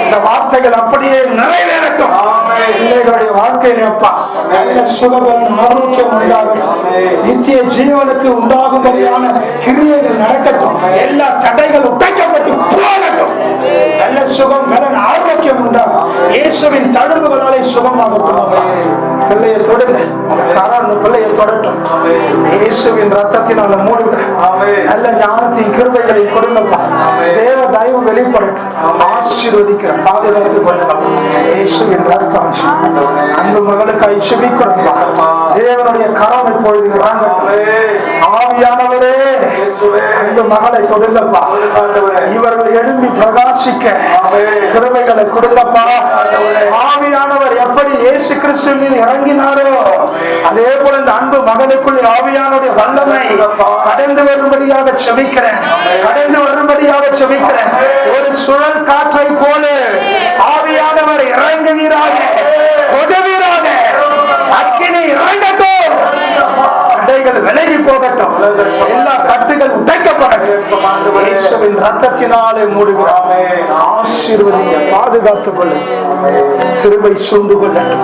இந்த வார்த்தைகள் அப்படியே நிறைவேறட்டும். பிள்ளைகளுடைய வாழ்க்கையில அப்பா நல்ல சுகபலன் ஆரோக்கியம் உண்டாகட்டும், நித்திய ஜீவனுக்கு உண்டாகும்படியான கிரியைகள் நடக்கட்டும், எல்லா தடைகள் உடைக்கப்பட்டு போகட்டும், நல்ல சுகம் பலன் ஆரோக்கியம் உண்டாகும். இயேசுவின் தழும்புகளாலே சுகமாகட்டும். பிள்ளையை தொடுங்க, அந்த பிள்ளையை தொடட்டும், இயேசுவின் ரத்தத்தினால மூடுங்க. நல்ல ஞானத்தின் கிருபைகளை கொடுங்கப்பா. தேவ தயவு வெளிப்படட்டும். ஆசீர்வதிக்கிற பாதுகாத்துக் கொள்ளுங்க. இயேசுவின் ரத்தம் அன்பு மகளுக்காய் செபிக்கிறோம். தேவனுடைய கரம் இப்பொழுது இறங்கட்டும். ஆவியானவரே அன்பு மகளை தொடுங்கப்பா. இவர்கள் எழும்பி பிரகாசிக்க கிருபைகளை கொடுங்கப்பா. ஆவியானவர் எப்படி இயேசு கிறிஸ்து மீது இறங்கினாரோ அதே போல இந்த அன்பு மகளுக்குள் ஆவியானுடைய வல்லமை கடந்து வரும்படியாக செபிக்கிறேன், கடந்து வரும்படியாக செபிக்கிறேன். ஒரு சுழல் காற்றை போல ஆவியானவர் இறங்குவீராக, தொடுவீராக, அக்கினி இறங்கட்டும், தடைகள் விலகி போகட்டும், எல்லா கட்டுகள் உடைக்கப்படட்டும். இயேசுவின் ரத்தத்தினாலே மூடுகிறோம். ஆசீர்வதிங்க, பாதுகாத்துக் கொள்ளுங்க, கிருபை சூழ்ந்து கொள்ளட்டும்.